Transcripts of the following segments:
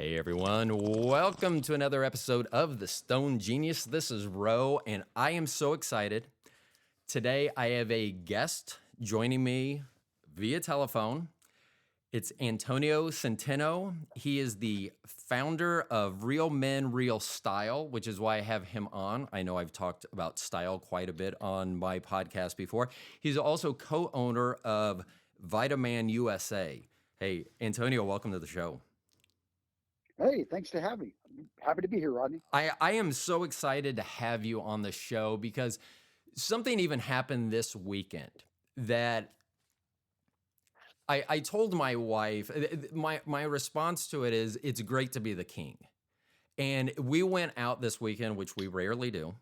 Hey everyone, welcome to another episode of The Stone Genius. This is Ro, and I am so excited. Today I have a guest joining me via telephone. It's Antonio Centeno. He is the founder of Real Men, Real Style, which is why I have him on. I know I've talked about style quite a bit on my podcast before. He's also co-owner of Vitaman USA. Hey, Antonio, welcome to the show. Hey, thanks to have me. I'm happy to be here, Rodney. I am so excited to have you on the show because something even happened this weekend that I told my wife. My response to it is it's great to be the king. And we went out this weekend, which we rarely do.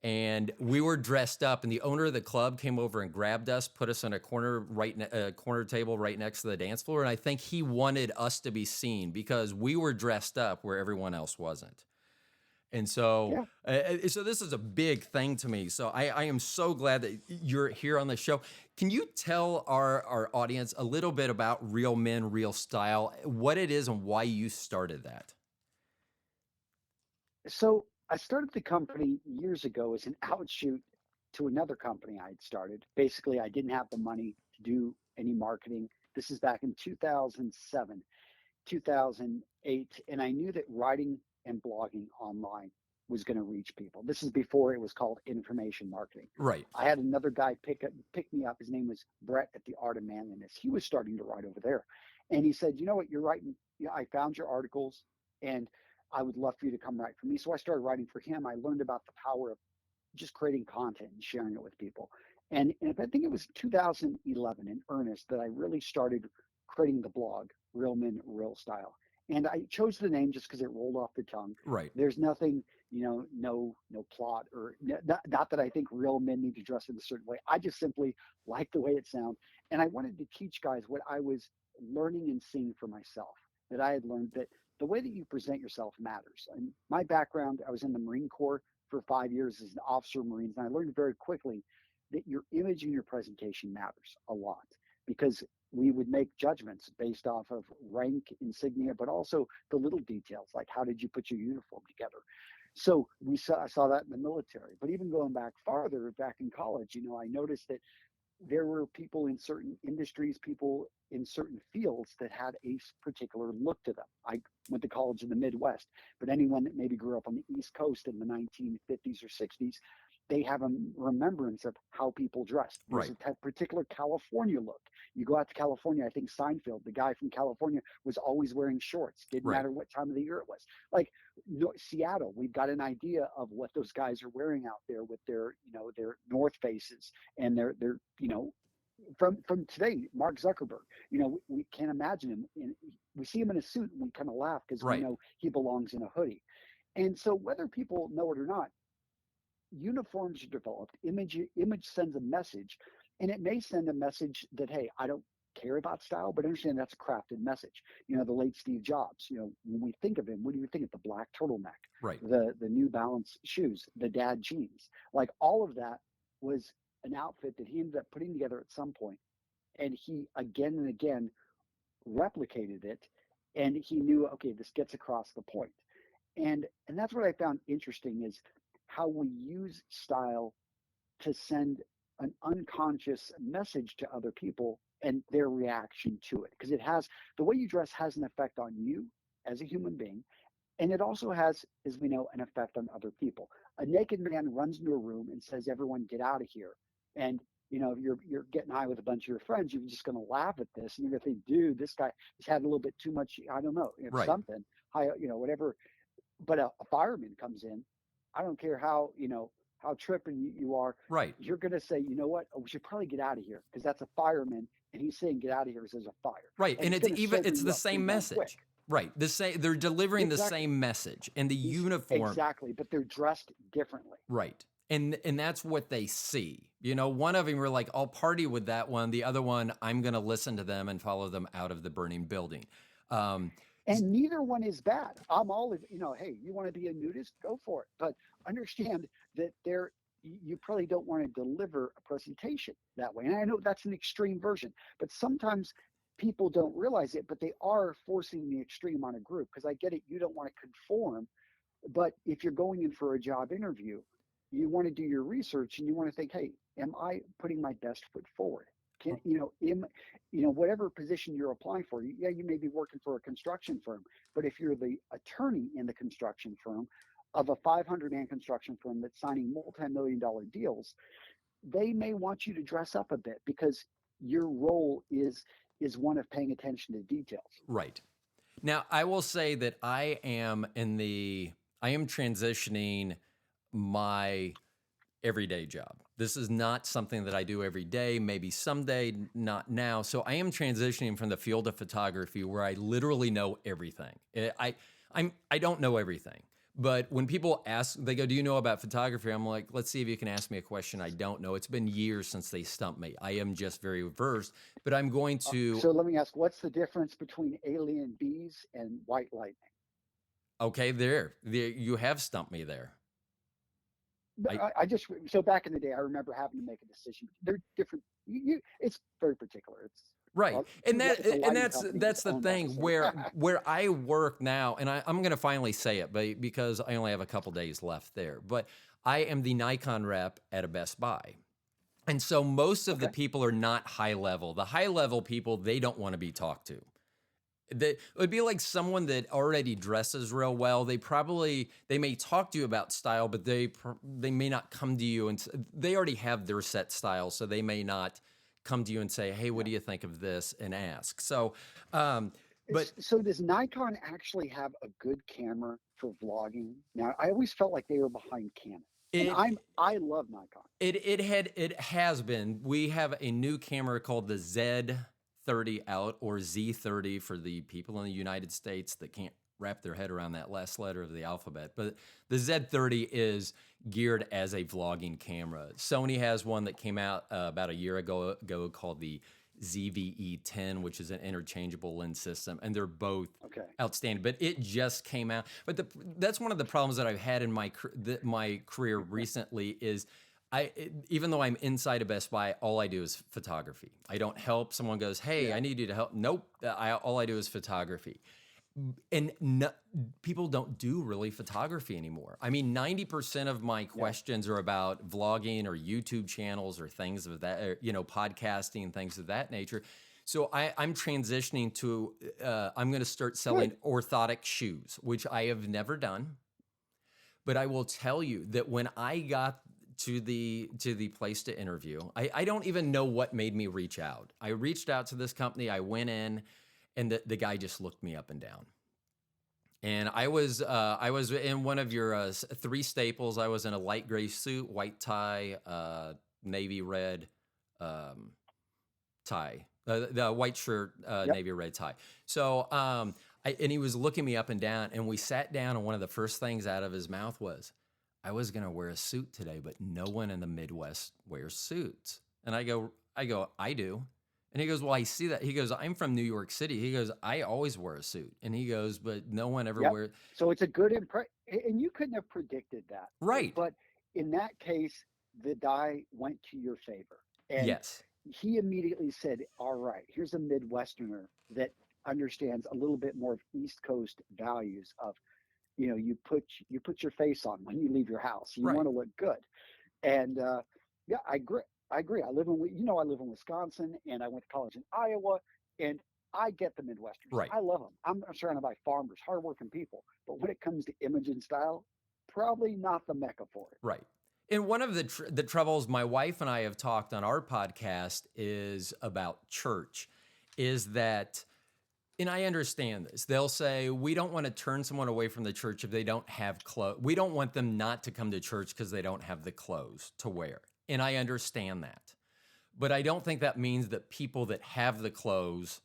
And we were dressed up, and the owner of the club came over and grabbed us, put us on a corner table right next to the dance floor. And I think he wanted us to be seen because we were dressed up where everyone else wasn't. And so, Yeah. so this is a big thing to me. So I am so glad that you're here on the show. Can you tell our audience a little bit about Real Men, Real Style, what it is and why you started that? So I started the company years ago as an outshoot to another company I had started. Basically, I didn't have the money to do any marketing. This is back in 2007, 2008. And I knew that writing and blogging online was going to reach people. This is before it was called information marketing. Right. I had another guy pick me up. His name was Brett at the Art of Manliness. He was starting to write over there. And he said, you know what, you're writing. Yeah, I found your articles and I would love for you to come write for me. So I started writing for him. I learned about the power of just creating content and sharing it with people. And I think it was 2011 in earnest that I really started creating the blog, Real Men, Real Style. And I chose the name just because it rolled off the tongue. Right. There's nothing, no plot or not that I think real men need to dress in a certain way. I just simply like the way it sounds. And I wanted to teach guys what I was learning and seeing for myself, that I had learned that the way that you present yourself matters. And my background, I was in the Marine Corps for 5 years as an officer of Marines, and I learned very quickly that your image and your presentation matters a lot because we would make judgments based off of rank insignia, but also the little details like how did you put your uniform together. So I saw that in the military, but even going back farther, back in college, I noticed that there were people in certain industries, people in certain fields that had a particular look to them. I went to college in the Midwest, but anyone that maybe grew up on the East Coast in the 1950s or 60s, they have a remembrance of how people dressed. There's Right. a particular California look. You go out to California, I think Seinfeld, the guy from California, was always wearing shorts. Didn't Right. matter what time of the year it was. Like Seattle, we've got an idea of what those guys are wearing out there with their North Faces and their from today, Mark Zuckerberg. We can't imagine him. We see him in a suit and we kind of laugh because we Right. know he belongs in a hoodie. And so, whether people know it or not, uniforms are developed. Image sends a message, and it may send a message that, hey, I don't care about style, but understand that's a crafted message. The late Steve Jobs. When we think of him, what do you think of? The black turtleneck, Right. the New Balance shoes, the dad jeans, like all of that was an outfit that he ended up putting together at some point, and he again and again replicated it, and he knew, okay, this gets across the point. And that's what I found interesting is how we use style to send an unconscious message to other people and their reaction to it, because the way you dress has an effect on you as a human being, and it also has, as we know, an effect on other people. A naked man runs into a room and says, everyone get out of here. And if you're getting high with a bunch of your friends, you're just going to laugh at this, and you're going to think, dude, this guy has had a little bit too much, I don't know, Right. something high, whatever. But a fireman comes in, I don't care how tripping you are, Right. you're going to say, you know what, we should probably get out of here because that's a fireman, and he's saying get out of here because there's a fire. Right. Like, And it's it's going to even sober it's you the up pretty same darn quick. message. Right. They're delivering the Exactly. same message and the uniform. Exactly, but they're dressed differently. Right. And that's what they see. One of them were like, I'll party with that one. The other one, I'm going to listen to them and follow them out of the burning building. Um, And neither one is bad. I'm all, hey, you want to be a nudist, go for it. But understand that you probably don't want to deliver a presentation that way. And I know that's an extreme version, but sometimes people don't realize it, but they are forcing the extreme on a group. Because I get it, you don't want to conform, but if you're going in for a job interview, you want to do your research and you want to think, hey, am I putting my best foot forward? Can whatever position you're applying for, yeah, you may be working for a construction firm, but if you're the attorney in the construction firm of a 500-man construction firm that's signing multi-million-dollar deals, they may want you to dress up a bit because your role is one of paying attention to details. Right. Now, I will say that I am transitioning my everyday job. This is not something that I do every day, maybe someday, not now. So I am transitioning from the field of photography where I literally know everything. I don't know everything. But when people ask, they go, "Do you know about photography?" I'm like, "Let's see if you can ask me a question I don't know." It's been years since they stumped me. I am just very versed, but I'm going to. So let me ask, what's the difference between alien bees and white lightning? Okay, there you have stumped me there. I I just so back in the day, I remember having to make a decision. They're different. It's very particular. It's Right. And it's a lighting that's company that's that's the owned by the thing same. where I work now, and I'm going to finally say it, but because I only have a couple days left there. But I am the Nikon rep at a Best Buy. And so most of the Okay. people are not high level. The high level people, they don't want to be talked to. It would be like someone that already dresses real well. They may talk to you about style, but they may not come to you, and they already have their set style, so they may not come to you and say, "Hey, what Yeah. do you think of this?" and ask. So, um, but So does Nikon actually have a good camera for vlogging? Now, I always felt like they were behind Canon, and it I love Nikon. it has been. We have a new camera called the Z30 out, or Z30 for the people in the United States that can't wrap their head around that last letter of the alphabet. But the Z30 is geared as a vlogging camera. Sony has one that came out about a year ago called the ZVE10, which is an interchangeable lens system, and they're both Okay. outstanding. But it just came out. But that's one of the problems that I've had in my career recently is even though I'm inside a Best Buy, all I do is photography. I don't help. Someone goes, "Hey, Yeah. I need you to help." Nope. All I do is photography. And no, people don't do really photography anymore. I mean, 90% of my Yeah. questions are about vlogging or YouTube channels or things of that, podcasting and things of that nature. So I'm transitioning to, I'm going to start selling Good. orthotic shoes, which I have never done. But I will tell you that when I got to the place to interview, I don't even know what made me reach out. I reached out to this company. I went in, and the guy just looked me up and down. And I was in one of your three staples. I was in a light gray suit, white tie, navy red um, tie, the white shirt, Yep. navy red tie. So and he was looking me up and down, and we sat down, and one of the first things out of his mouth was, "I was gonna wear a suit today, but no one in the Midwest wears suits." And I do. And he goes, "Well, I see that." He goes, "I'm from New York City." He goes, "I always wear a suit." And he goes, "But no one ever Yep. wears." So it's a good impression, and you couldn't have predicted that. Right. But in that case, the die went to your favor, and Yes. he immediately said, "All right, here's a Midwesterner that understands a little bit more of East Coast values of, you put your face on when you leave your house. You Right. want to look good." And yeah, I agree. I agree. I live in Wisconsin, and I went to college in Iowa, and I get the Midwesterners. Right. I love them. I'm surrounded by farmers, hardworking people. But when it comes to image and style, probably not the mecca for it. Right. And one of the troubles my wife and I have talked on our podcast is about church, is that, and I understand this. They'll say, "We don't want to turn someone away from the church if they don't have clothes. We don't want them not to come to church because they don't have the clothes to wear." And I understand that. But I don't think that means that people that have the clothes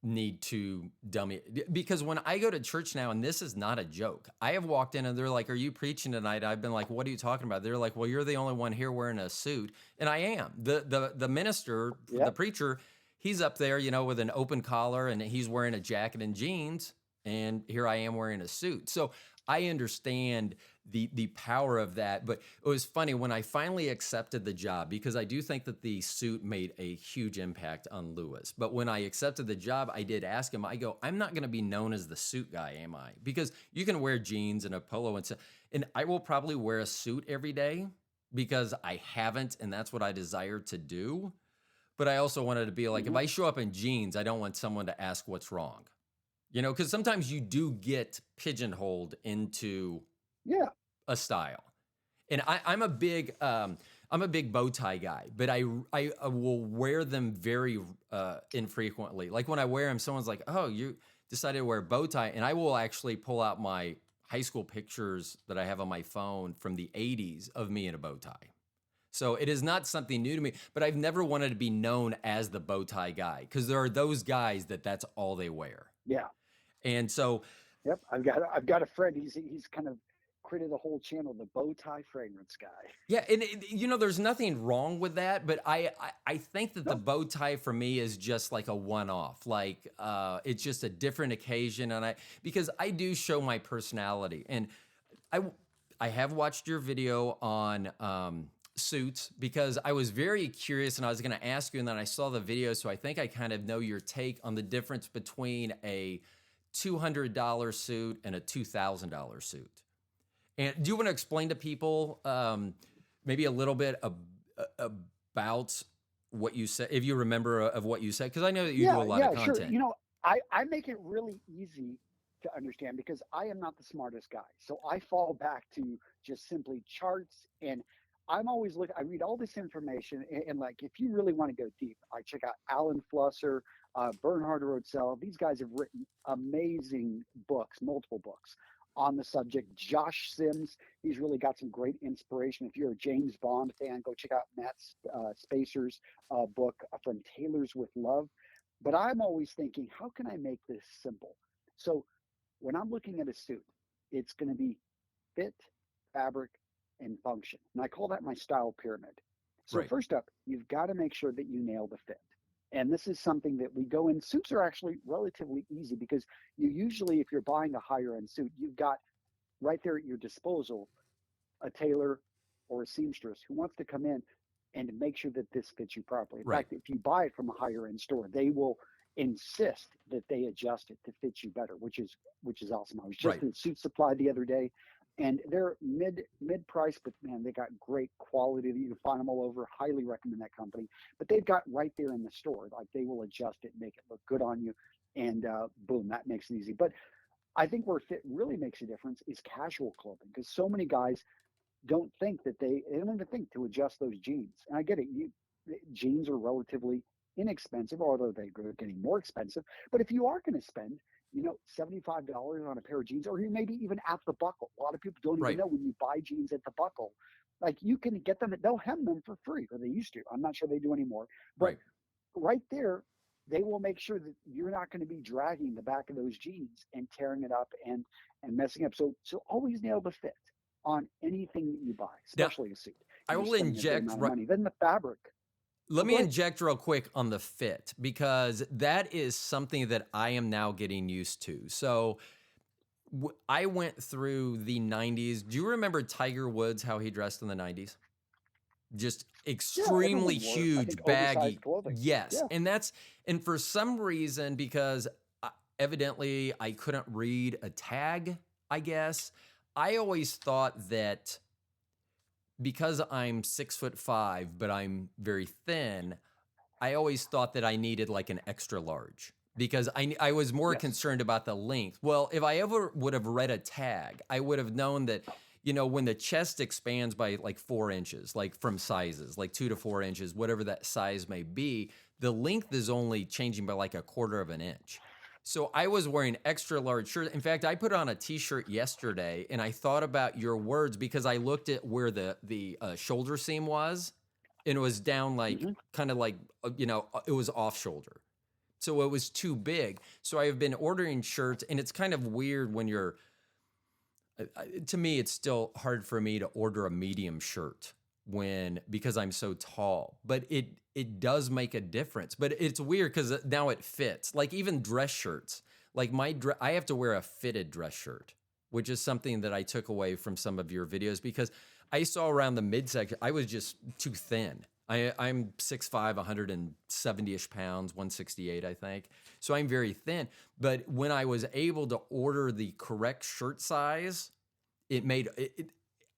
need to dummy because when I go to church now, and this is not a joke, I have walked in and they're like, "Are you preaching tonight?" I've been like, "What are you talking about?" They're like, "Well, you're the only one here wearing a suit." And I am. The minister, the Yep. preacher, he's up there, with an open collar, and he's wearing a jacket and jeans, and here I am wearing a suit. So I understand the power of that. But it was funny when I finally accepted the job, because I do think that the suit made a huge impact on Lewis. But when I accepted the job, I did ask him, I go, I'm not going to be known as the suit guy, am I? Because you can wear jeans and a polo and stuff, and I will probably wear a suit every day because I haven't, and that's what I desire to do. But I also wanted to be like, if Hmm. I show up in jeans, I don't want someone to ask what's wrong. Because sometimes you do get pigeonholed into Yeah. a style. And I'm a big bow tie guy, but I will wear them very infrequently. Like when I wear them, someone's like, "Oh, you decided to wear a bow tie," and I will actually pull out my high school pictures that I have on my phone from the '80s of me in a bow tie. So it is not something new to me, but I've never wanted to be known as the bow tie guy, because there are those guys that's all they wear. Yeah. And so Yep. I've got a friend. He's kind of created the whole channel, the bow tie fragrance guy. yeah, and there's nothing wrong with that, but I think that the No. bow tie for me is just like a one-off. Like it's just a different occasion, and because I do show my personality, and I I have watched your video on suits, because I was very curious and I was going to ask you, and then I saw the video, so I think I kind of know your take on the difference between a $200 suit and a $2,000 suit. And do you want to explain to people maybe a little bit about what you said, if you remember of what you said? Because I know that you do a Yeah, lot of yeah, sure. content. I make it really easy to understand because I am not the smartest guy. So I fall back to just simply charts, and I'm always looking, I read all this information, and like if you really want to go deep, I check out Alan Flusser, Bernhard Rotzel. These guys have written amazing books, multiple books on the subject. Josh Sims, he's really got some great inspiration. If you're a James Bond fan, go check out Matt Spacer's book From Tailors with Love. But I'm always thinking, how can I make this simple? So when I'm looking at a suit, it's going to be fit, fabric, and function. And I call that my style pyramid. So Right. first up, you've got to make sure that you nail the fit. And this is something that we go in. Suits are actually relatively easy because you usually, if you're buying a higher end suit, you've got right there at your disposal a tailor or a seamstress who wants to come in and make sure that this fits you properly. In Right. fact, if you buy it from a higher end store, they will insist that they adjust it to fit you better, which is awesome. I was just Right. in Suit Supply the other day, and they're mid price, but man, they got great quality. You can find them all over. Highly recommend that company. But they've got right there in the store, like they will adjust it, make it look good on you, and boom, that makes it easy. But I think where fit really makes a difference is casual clothing, because so many guys don't think that they don't even think to adjust those jeans. And I get it. Jeans are relatively inexpensive, although they're getting more expensive. But if you are going to spend, $75 on a pair of jeans, or you maybe even at the buckle. A lot of people don't even Right. know when you buy jeans at the buckle, like you can get them, they'll hem them for free, or they used to. I'm not sure they do anymore. But Right. right there, they will make sure that you're not going to be dragging the back of those jeans and tearing it up and messing up. So always nail the fit on anything that you buy, Now, especially a suit, I because you're will spending a good inject amount of money. Then the fabric. Let Oh, me go ahead. inject real quick on the fit, because that is something that I am now getting used to. So I went through the 90s. Do you remember Tiger Woods, how he dressed in the 90s? Just Yeah, extremely everyone wore, I think, huge, oversized baggy. clothing. Yes. Yeah. And for some reason, because evidently I couldn't read a tag, I guess, I always thought that because I'm 6'5", but I'm very thin, I always thought that I needed like an extra large, because I was more Yes. concerned about the length. Well, if I ever would have read a tag, I would have known that, when the chest expands by like 4 inches, like from sizes, like 2 to 4 inches, whatever that size may be, the length is only changing by like a quarter of an inch. So I was wearing extra large shirts. In fact, I put on a t-shirt yesterday, and I thought about your words, because I looked at where the shoulder seam was, and it was down like Hmm. kind of like it was off shoulder, so it was too big. So I have been ordering shirts, and it's kind of weird when you're to me, it's still hard for me to order a medium shirt because I'm so tall, but it does make a difference. But it's weird because now it fits. Like even dress shirts, like I have to wear a fitted dress shirt. which is something that I took away from some of your videos because I saw around the midsection, I was just too thin. I'm 6'5", 170-ish pounds, 168, I think. So I'm very thin. But when I was able to order the correct shirt size, it made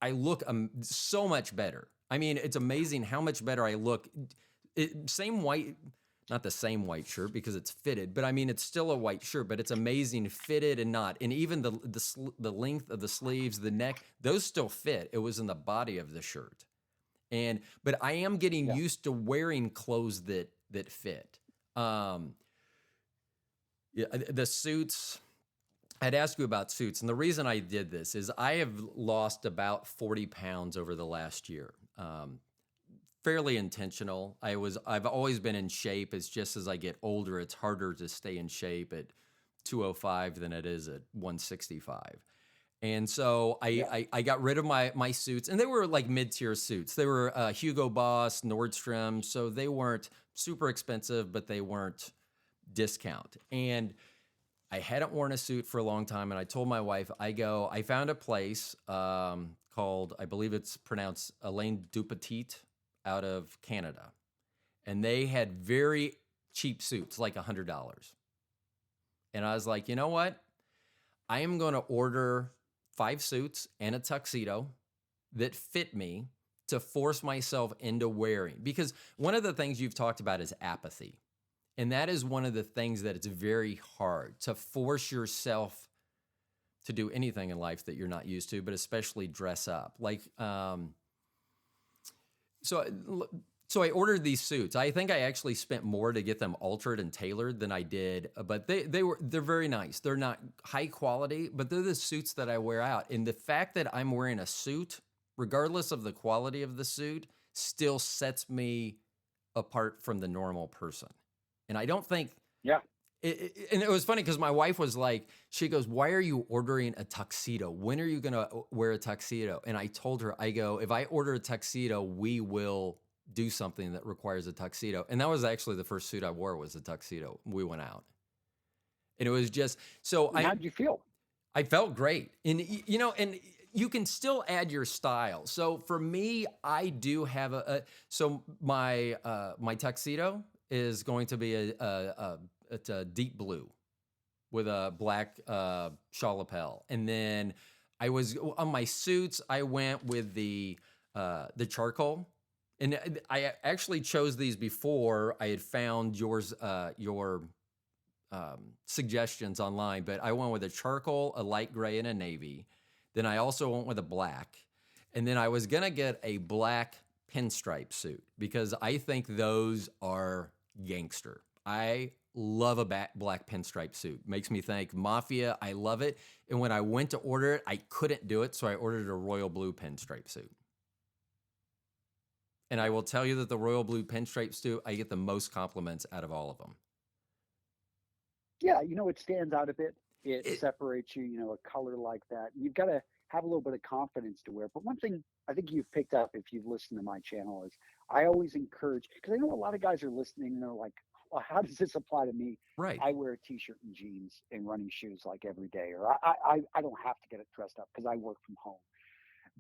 I look so much better. I mean, it's amazing how much better I look. Same white, not the same white shirt because it's fitted, but I mean, it's still a white shirt, but it's amazing fitted and not. And even the length of the sleeves, the neck, those still fit. It was in the body of the shirt. But I am getting Yeah. used to wearing clothes that fit. Yeah, the suits. I'd ask you about suits, and the reason I did this is I have lost about 40 pounds over the last year. Fairly intentional. I've always been in shape. It's just as I get older, it's harder to stay in shape at 205 than it is at 165. And so Yeah. I got rid of my suits, and they were like mid-tier suits. They were Hugo Boss, Nordstrom, so they weren't super expensive, but they weren't discount. And I hadn't worn a suit for a long time, and I told my wife, I found a place called, I believe it's pronounced Alain Dupetit out of Canada. And they had very cheap suits, like $100. And I was like, you know what? I am going to order 5 suits and a tuxedo that fit me to force myself into wearing. Because one of the things you've talked about is apathy. And that is one of the things that it's very hard to force yourself to do anything in life that you're not used to, but especially dress up. Like, so so I ordered these suits. I think I actually spent more to get them altered and tailored than I did, but they're very nice. They're not high quality, but they're the suits that I wear out. And the fact that I'm wearing a suit, regardless of the quality of the suit, still sets me apart from the normal person. And I don't think Yeah. and it was funny because my wife was like, she goes, "Why are you ordering a tuxedo? When are you going to wear a tuxedo?" And I told her, I go, "If I order a tuxedo, we will do something that requires a tuxedo." And that was actually the first suit I wore was a tuxedo. We went out. And it was just so And how did you feel? I felt great. And and you can still add your style. So for me, I do have so my tuxedo is going to be it's a deep blue with a black shawl lapel. And then I was on my suits, I went with the charcoal. And I actually chose these before I had found your suggestions online, but I went with a charcoal, a light gray, and a navy. Then I also went with a black. And then I was going to get a black pinstripe suit because I think those are gangster. I love a black pinstripe suit. Makes me think mafia. I love it. And when I went to order it, I couldn't do it. So I ordered a royal blue pinstripe suit. And I will tell you that the royal blue pinstripe suit, I get the most compliments out of all of them. Yeah, it stands out a bit. It It, separates you, a color like that. You've got to have a little bit of confidence to wear. But one thing I think you've picked up if you've listened to my channel is I always encourage, because I know a lot of guys are listening and they're like, well, how does this apply to me? right. I wear a t-shirt and jeans and running shoes like every day, or I don't have to get it dressed up because I work from home.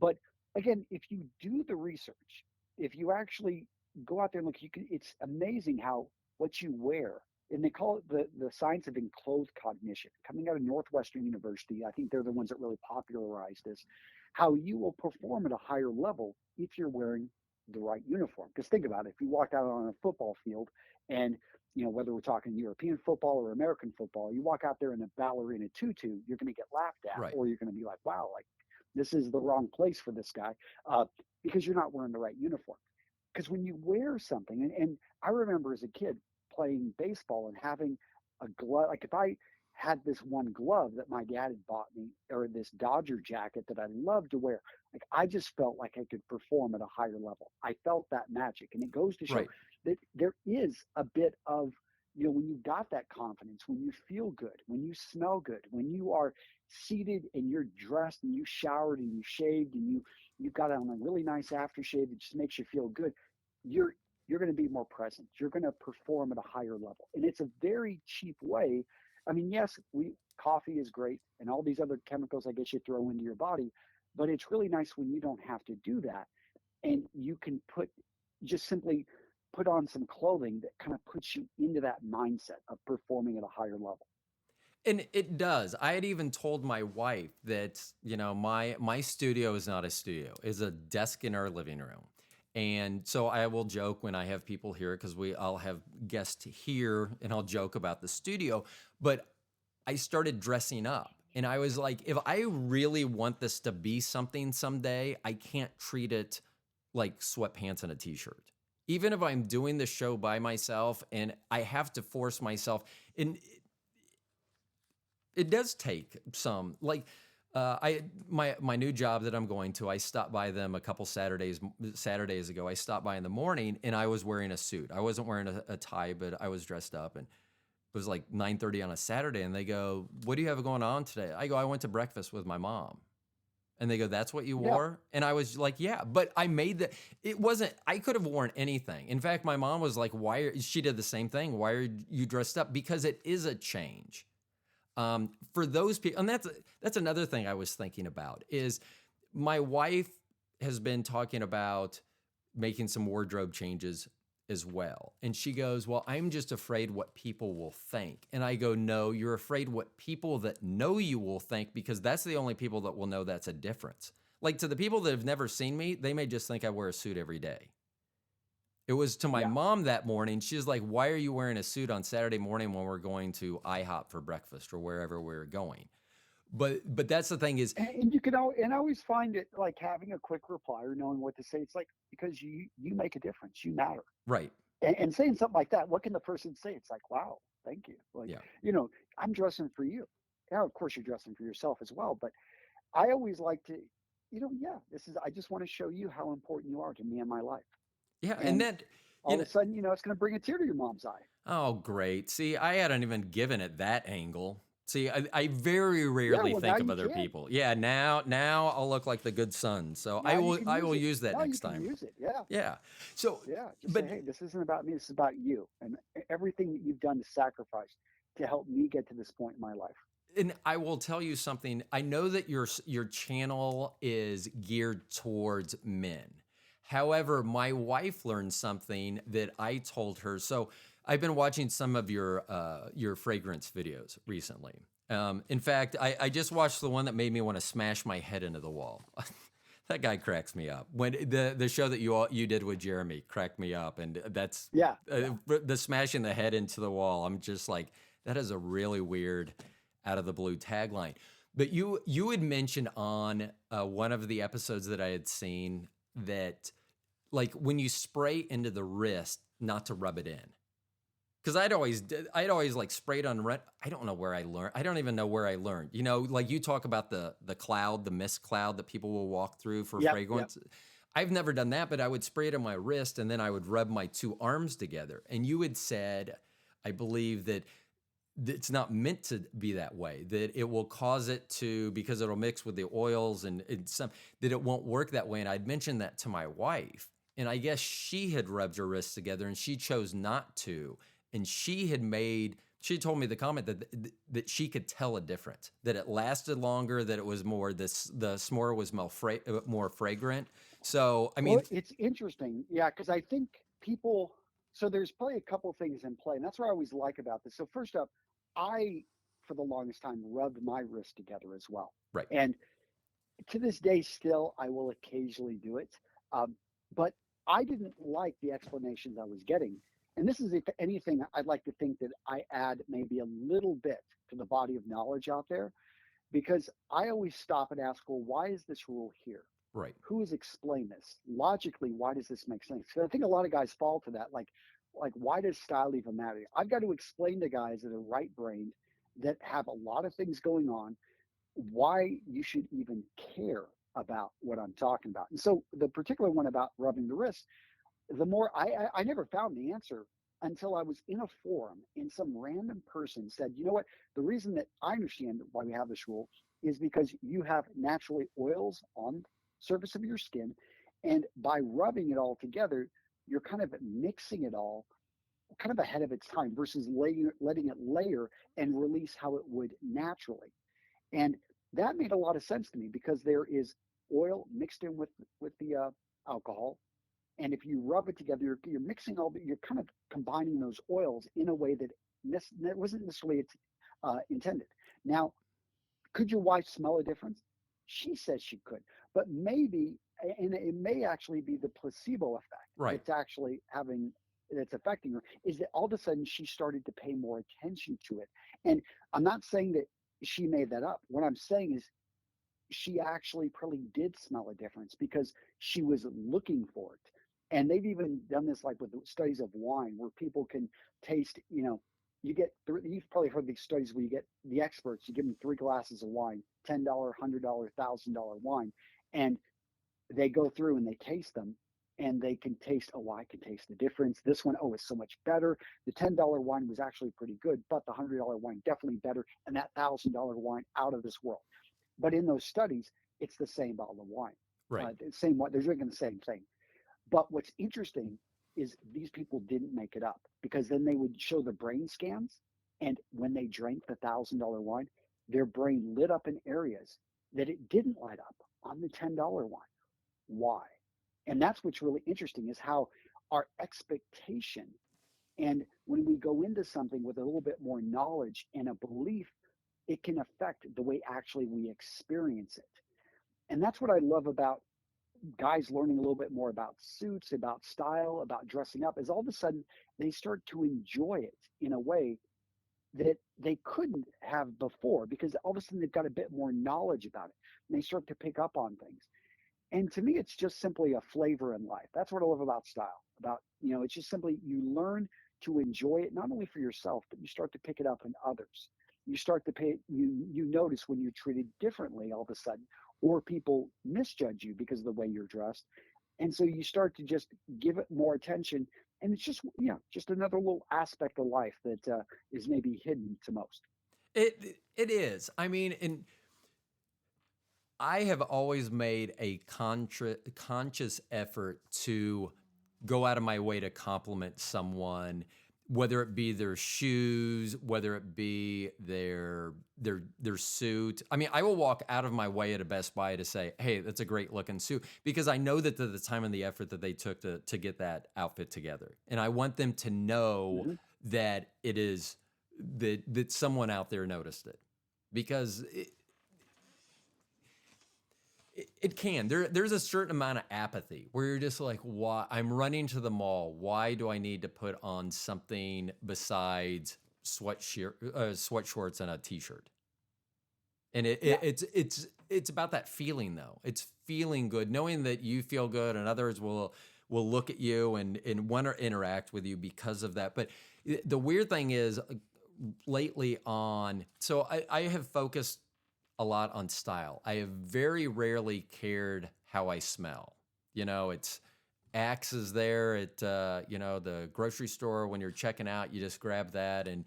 But again, if you do the research, if you actually go out there and look, it's amazing how what you wear, and they call it the science of enclothed cognition, coming out of Northwestern University. I think they're the ones that really popularized this, how you will perform at a higher level if you're wearing the right uniform. Because think about it, if you walked out on a football field and whether we're talking European football or American football, you walk out there in a ballerina tutu, you're going to get laughed at, Right. or you're going to be like, wow, like this is the wrong place for this guy, because you're not wearing the right uniform. Because when you wear something, and I remember as a kid playing baseball and having a glove, like if I had this one glove that my dad had bought me, or this Dodger jacket that I loved to wear, like I just felt like I could perform at a higher level. I felt that magic. And it goes to show Right. that there is a bit of, when you got that confidence, when you feel good, when you smell good, when you are seated and you're dressed and you showered and you shaved and you've got on a really nice aftershave that just makes you feel good, you're you're going to be more present. You're going to perform at a higher level. And it's a very cheap way I mean, yes, we coffee is great and all these other chemicals I guess you throw into your body, but it's really nice when you don't have to do that and you can just simply put on some clothing that kind of puts you into that mindset of performing at a higher level. And it does. I had even told my wife that, my studio is not a studio, it's a desk in our living room. And so I will joke when I have people here because I'll have guests here and I'll joke about the studio. But I started dressing up and I was like, if I really want this to be something someday, I can't treat it like sweatpants and a t-shirt. Even if I'm doing the show by myself and I have to force myself, and it does take some like I my new job that I'm going to. I stopped by them a couple Saturdays ago. I stopped by in the morning and I was wearing a suit. I wasn't wearing a tie, but I was dressed up, and it was like 9:30 on a Saturday. And they go, "What do you have going on today?" I go, "I went to breakfast with my mom." And they go, "That's what you Yeah. wore?" And I was like, "Yeah." But I made the. It wasn't. I could have worn anything. In fact, my mom was like, "Why?" She did the same thing. "Why are you dressed up?" Because it is a change. For those people, and that's another thing I was thinking about is my wife has been talking about making some wardrobe changes as well. And she goes, "Well, I'm just afraid what people will think." And I go, "No, you're afraid what people that know you will think, because that's the only people that will know that's a difference." Like, to the people that have never seen me, they may just think I wear a suit every day. It was to my Yeah. mom that morning. She's like, "Why are you wearing a suit on Saturday morning when we're going to IHOP for breakfast or wherever we're going?" But that's the thing is, And you can and I always find it like having a quick reply or knowing what to say. It's like because you make a difference, you matter. right. And saying something like that, what can the person say? It's like, wow, thank you. Like, Yeah. you know, I'm dressing for you. Now, of course, you're dressing for yourself as well. But I always like to, yeah, I just want to show you how important you are to me and my life. Yeah. And And then, all you of know, a sudden, it's going to bring a tear to your mom's eye. oh, great. See, I hadn't even given it that angle. See, I very Yeah, rarely well, now think of you other can. people. Yeah, now I'll look like the good son. So Now you can I use will it. use that Now you next can time. use it. Yeah. Yeah. So, Yeah. Just say, but hey, this isn't about me. This is about you and everything that you've done to sacrifice to help me get to this point in my life. and I will tell you something. I know that your channel is geared towards men. However, my wife learned something that I told her. So I've been watching some of your fragrance videos recently. In fact, I just watched the one that made me want to smash my head into the wall. That guy cracks me up. When the show that you did with Jeremy cracked me up, and that's Yeah. Yeah. the smashing the head into the wall. I'm just like, that is a really weird, out of the blue tagline. But you had mentioned on one of the episodes that I had seen that, like, when you spray into the wrist, not to rub it in. Because I'd always like sprayed on red. I don't know where I learned. I don't even know where I learned. Like you talk about the cloud, the mist cloud that people will walk through for Yep. Yep. fragrance. I've never done that, but I would spray it on my wrist and then I would rub my two arms together. And you had said, I believe that it's not meant to be that way, that it will cause it to, because it'll mix with the oils and some, that it won't work that way. And I'd mentioned that to my wife, and I guess she had rubbed her wrists together and she chose not to. And she told me the comment that she could tell a difference, that it lasted longer, that it was more, the s'more was more fragrant. So, I Well, mean, it's interesting. Yeah. Because I think people, so there's probably a couple things in play. And that's what I always like about this. So, first up, I, for the longest time, rubbed my wrist together as well. right, And to this day, still, I will occasionally do it. But I didn't like the explanations I was getting. And this is, if anything, I'd like to think that I add maybe a little bit to the body of knowledge out there because I always stop and ask, well, why is this rule here? right. Who has explained this? Logically, why does this make sense? Because I think a lot of guys fall to that. Like, why does style even matter? I've got to explain to guys that are right brained that have a lot of things going on why you should even care about what I'm talking about. And so the particular one about rubbing the wrist, the more I never found the answer until I was in a forum and some random person said, you know what, the reason that I understand why we have this rule is because you have naturally oils on the surface of your skin. And by rubbing it all together, you're kind of mixing it all kind of ahead of its time versus letting it layer and release how it would naturally. And that made a lot of sense to me because there is oil mixed in with the alcohol, and if you rub it together, you're mixing you're kind of combining those oils in a way that wasn't necessarily intended. Now, could your wife smell a difference? She says she could, but maybe, and it may actually be the placebo effect Right. that's actually having that's affecting her, is that all of a sudden she started to pay more attention to it. And I'm not saying that she made that up. What I'm saying is she actually probably did smell a difference because she was looking for it. And they've even done this like with the studies of wine where people can taste, you've probably heard these studies where you get the experts, you give them 3 glasses of wine, $10, $100, $1,000 wine, and they go through and they taste them and they can taste, oh, I can taste the difference. This one, oh, it's so much better. The $10 wine was actually pretty good, but the $100 wine definitely better. And that $1,000 wine out of this world. But in those studies, it's the same bottle of wine, Right. the same one. They're drinking the same thing. But what's interesting is these people didn't make it up because then they would show the brain scans, and when they drank the $1,000 wine, their brain lit up in areas that it didn't light up on the $10 wine. Why? And that's what's really interesting is how our expectation, and when we go into something with a little bit more knowledge and a belief, it can affect the way actually we experience it. And that's what I love about guys learning a little bit more about suits, about style, about dressing up, is all of a sudden they start to enjoy it in a way that they couldn't have before because all of a sudden they've got a bit more knowledge about it and they start to pick up on things. And to me, it's just simply a flavor in life. That's what I love about style. It's just simply you learn to enjoy it not only for yourself, but you start to pick it up in others. You start to you notice when you're treated differently all of a sudden, or people misjudge you because of the way you're dressed. And so you start to just give it more attention. And it's just, just another little aspect of life that is maybe hidden to most. It is. I mean, and I have always made a conscious effort to go out of my way to compliment someone, whether it be their shoes, whether it be their suit. I mean, I will walk out of my way at a Best Buy to say, "Hey, that's a great looking suit," because I know that the time and the effort that they took to get that outfit together, and I want them to know Hmm. that it is that someone out there noticed it, because it can. There's a certain amount of apathy where you're just like, why? I'm running to the mall. Why do I need to put on something besides sweat shorts and a t-shirt? And Yeah. it's about that feeling though. It's feeling good, knowing that you feel good, and others will look at you and want to interact with you because of that. But the weird thing is, lately on, so I have focused a lot on style. I have very rarely cared how I smell. It's Axe is there at the grocery store when you're checking out. You just grab that, and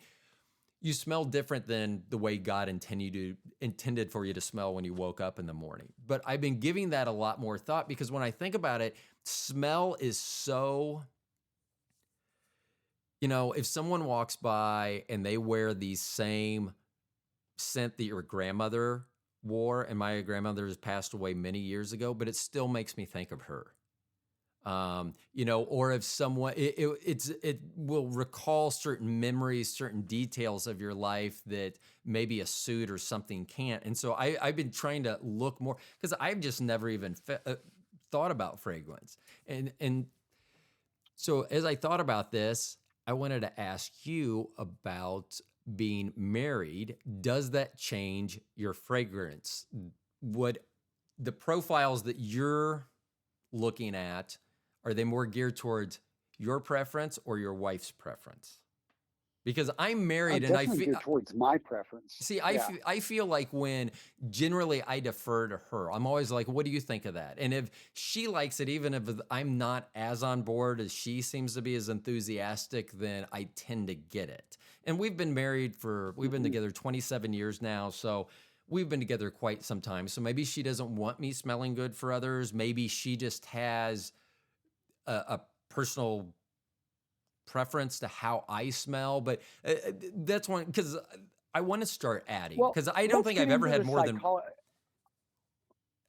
you smell different than the way God intended for you to smell when you woke up in the morning. But I've been giving that a lot more thought because when I think about it, smell is so. If someone walks by and they wear the same scent that your grandmother wore, and my grandmother has passed away many years ago, but it still makes me think of her. Or if someone, it will recall certain memories, certain details of your life that maybe a suit or something can't. And so I've been trying to look more because I've just never even thought about fragrance. And so as I thought about this, I wanted to ask you about being married. Does that change your fragrance? What the profiles that you're looking at, are they more geared towards your preference or your wife's preference? Because I'm married and I Definitely feel, geared towards my preference. see, Yeah. I feel like when generally I defer to her, I'm always like, what do you think of that? And if she likes it, even if I'm not as on board as she seems to be as enthusiastic, then I tend to get it. And we've been Hmm. together 27 years now. So we've been together quite some time. So maybe she doesn't want me smelling good for others. Maybe she just has a personal preference to how I smell, but that's one because I want to start adding Well, because I don't let's think get I've ever into had the more than. psychology.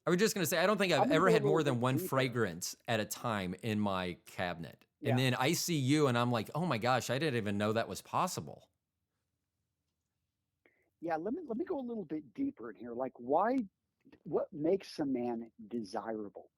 I was just gonna say I don't think I've I'm going to ever go a had little more than bit one deeper. fragrance at a time in my cabinet, and Yeah. then I see you, and I'm like, oh my gosh, I didn't even know that was possible. Yeah, let me go a little bit deeper in here. Like, what makes a man desirable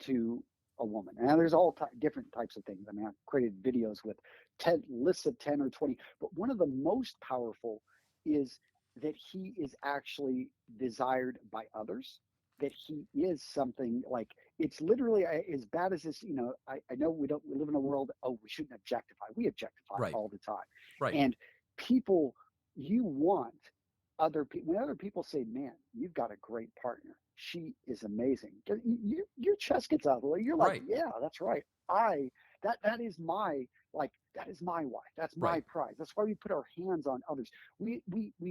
to a woman? And there's different types of things. I mean, I've created videos with 10 lists of 10 or 20, but one of the most powerful is that he is actually desired by others, that he is something like, it's literally as bad as this. I know we live in a world, oh, we shouldn't objectify. We objectify Right, all the time. right, And people, you want other people, when other people say, man, you've got a great partner, she is amazing, your chest gets out of the way. You're like, right, yeah, that's right. That is my, like, that is my wife, that's my right. prize. That's why we put our hands on others. We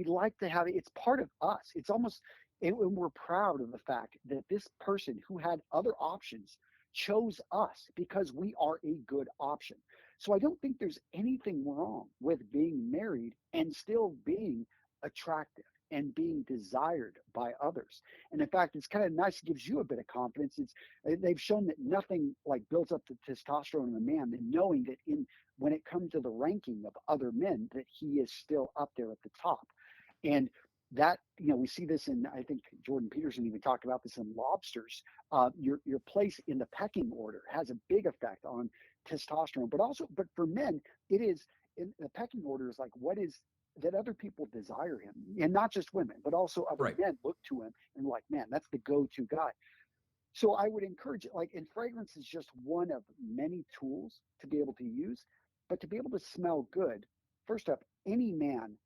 like to have it. It's part of us. It's almost, and we're proud of the fact that this person who had other options chose us because we are a good option. So I don't think there's anything wrong with being married and still being attractive and being desired by others. And in fact, it's kind of nice. It gives you a bit of confidence. They've shown that nothing like builds up the testosterone in a man than knowing that in when it comes to the ranking of other men, that he is still up there at the top. And that, we see this in, I think Jordan Peterson even talked about this in Lobsters. Your place in the pecking order has a big effect on testosterone, but for men, it is, in the pecking order is like, what is that other people desire him, and not just women, but also other Right. men look to him and like, man, that's the go-to guy. So I would encourage it. Like, and fragrance is just one of many tools to be able to use, but to be able to smell good, first up, any man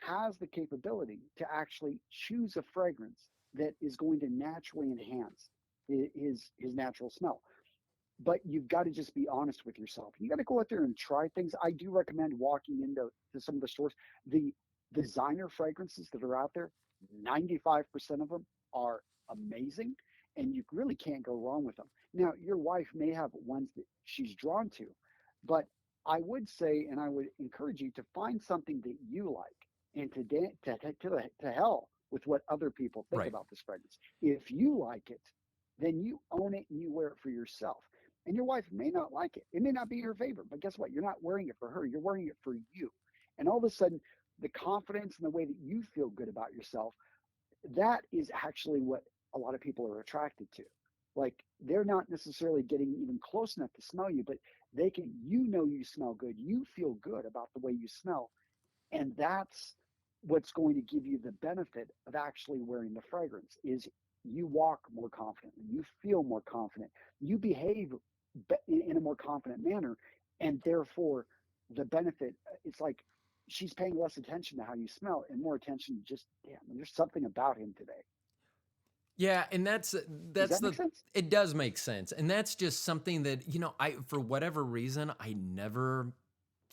has the capability to actually choose a fragrance that is going to naturally enhance his natural smell. But you've got to just be honest with yourself. You got to go out there and try things. I do recommend walking into some of the stores. The designer fragrances that are out there, 95% of them are amazing, and you really can't go wrong with them. Now, your wife may have ones that she's drawn to, but I would say, and I would encourage you to find something that you like, and to hell with what other people think Right. about this fragrance. If you like it, then you own it and you wear it for yourself. And your wife may not like it. It may not be her favorite, but guess what? You're not wearing it for her. You're wearing it for you. And all of a sudden, the confidence and the way that you feel good about yourself, that is actually what a lot of people are attracted to. Like, they're not necessarily getting even close enough to smell you, but you smell good. You feel good about the way you smell. And that's what's going to give you the benefit of actually wearing the fragrance is you walk more confidently, you feel more confident, you behave in a more confident manner, and therefore the benefit, it's like she's paying less attention to how you smell and more attention to just, damn, there's something about him today. Yeah, and Does that's that make the sense? it does make sense. And that's just something that, I for whatever reason, I never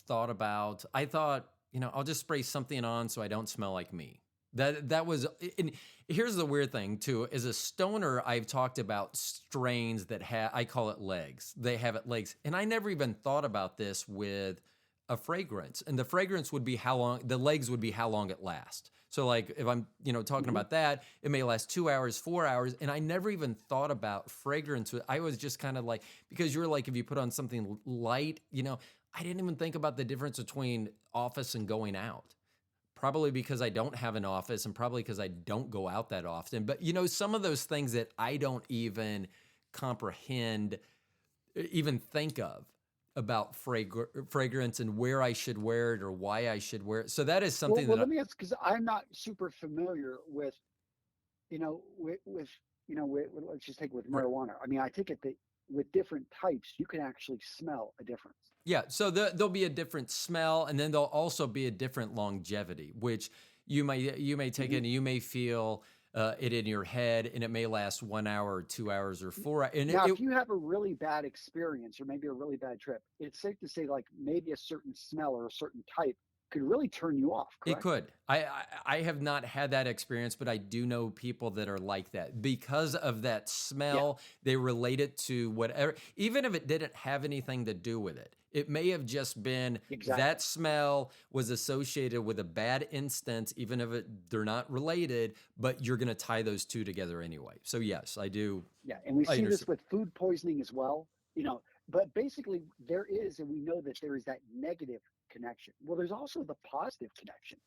thought about. I thought, I'll just spray something on so I don't smell like me. That was and here's the weird thing too. As a stoner, I've talked about strains that have I call it legs. They have it legs. And I never even thought about this with a fragrance. And the fragrance would be how long the legs would be how long it lasts. So like if I'm, talking Hmm. about that, it may last 2 hours, 4 hours. And I never even thought about fragrance. I was just kind of like, because you're like, if you put on something light, I didn't even think about the difference between office and going out. Probably because I don't have an office and probably because I don't go out that often. But, some of those things that I don't even comprehend, even think of about fragrance and where I should wear it or why I should wear it. So that is Well, something well, that let me ask, because I'm not super familiar with, let's just take with right. marijuana. I mean, I take it that with different types, you can actually smell a difference. Yeah, so there'll be a different smell, and then there'll also be a different longevity, which you may take it Hmm. and you may feel it in your head, and it may last 1 hour, or 2 hours, or 4 hours, and Now, if you have a really bad experience or maybe a really bad trip, it's safe to say like maybe a certain smell or a certain type could really turn you off, it correct? could. I have not had that experience, but I do know people that are like that because of that Yeah. smell. They relate it to whatever, even if it didn't have anything to do with it. It may have just been Exactly. that smell was associated with a bad instance, even if they're not related, but you're going to tie those two together anyway. So yes, I do. Yeah, and we I see this understand. with food poisoning as well, you know, but basically there is, and we know that there is that negative connection. Well, there's also the positive connection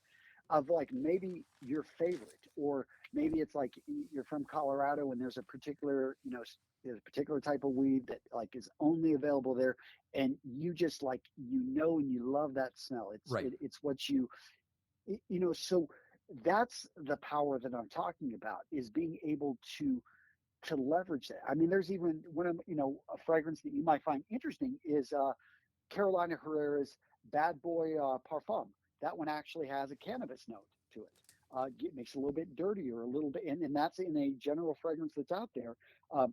of like maybe your favorite, or maybe it's like you're from Colorado and there's a particular, there's a particular type of weed that like is only available there, and you just like, and you love that smell. Right. It's what so that's the power that I'm talking about, is being able to leverage that. I mean, there's even one of a fragrance that you might find interesting is Carolina Herrera's Bad Boy Parfum. That one actually has a cannabis note to it. It makes it a little bit dirtier, a little bit, and that's in a general fragrance that's out there. Uh,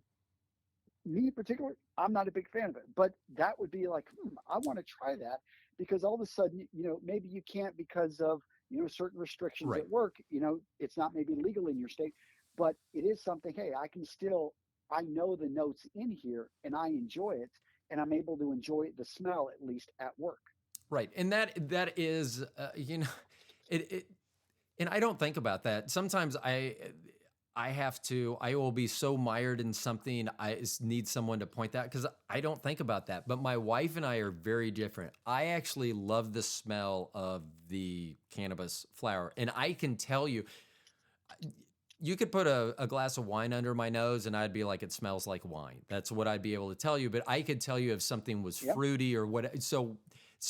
Me in particular, I'm not a big fan of it, but that would be like, I want to try that, because all of a sudden, maybe you can't because of, certain restrictions Right. at work. It's not maybe legal in your state, but it is something, hey, I know the notes in here and I enjoy it, and I'm able to enjoy the smell at least at work. Right. And that is, it, and I don't think about that. Sometimes I will be so mired in something. I just need someone to point that, because I don't think about that. But my wife and I are very different. I actually love the smell of the cannabis flower. And I can tell you, you could put a glass of wine under my nose and I'd be like, it smells like wine. That's what I'd be able to tell you. But I could tell you if something was Yep. fruity or what. So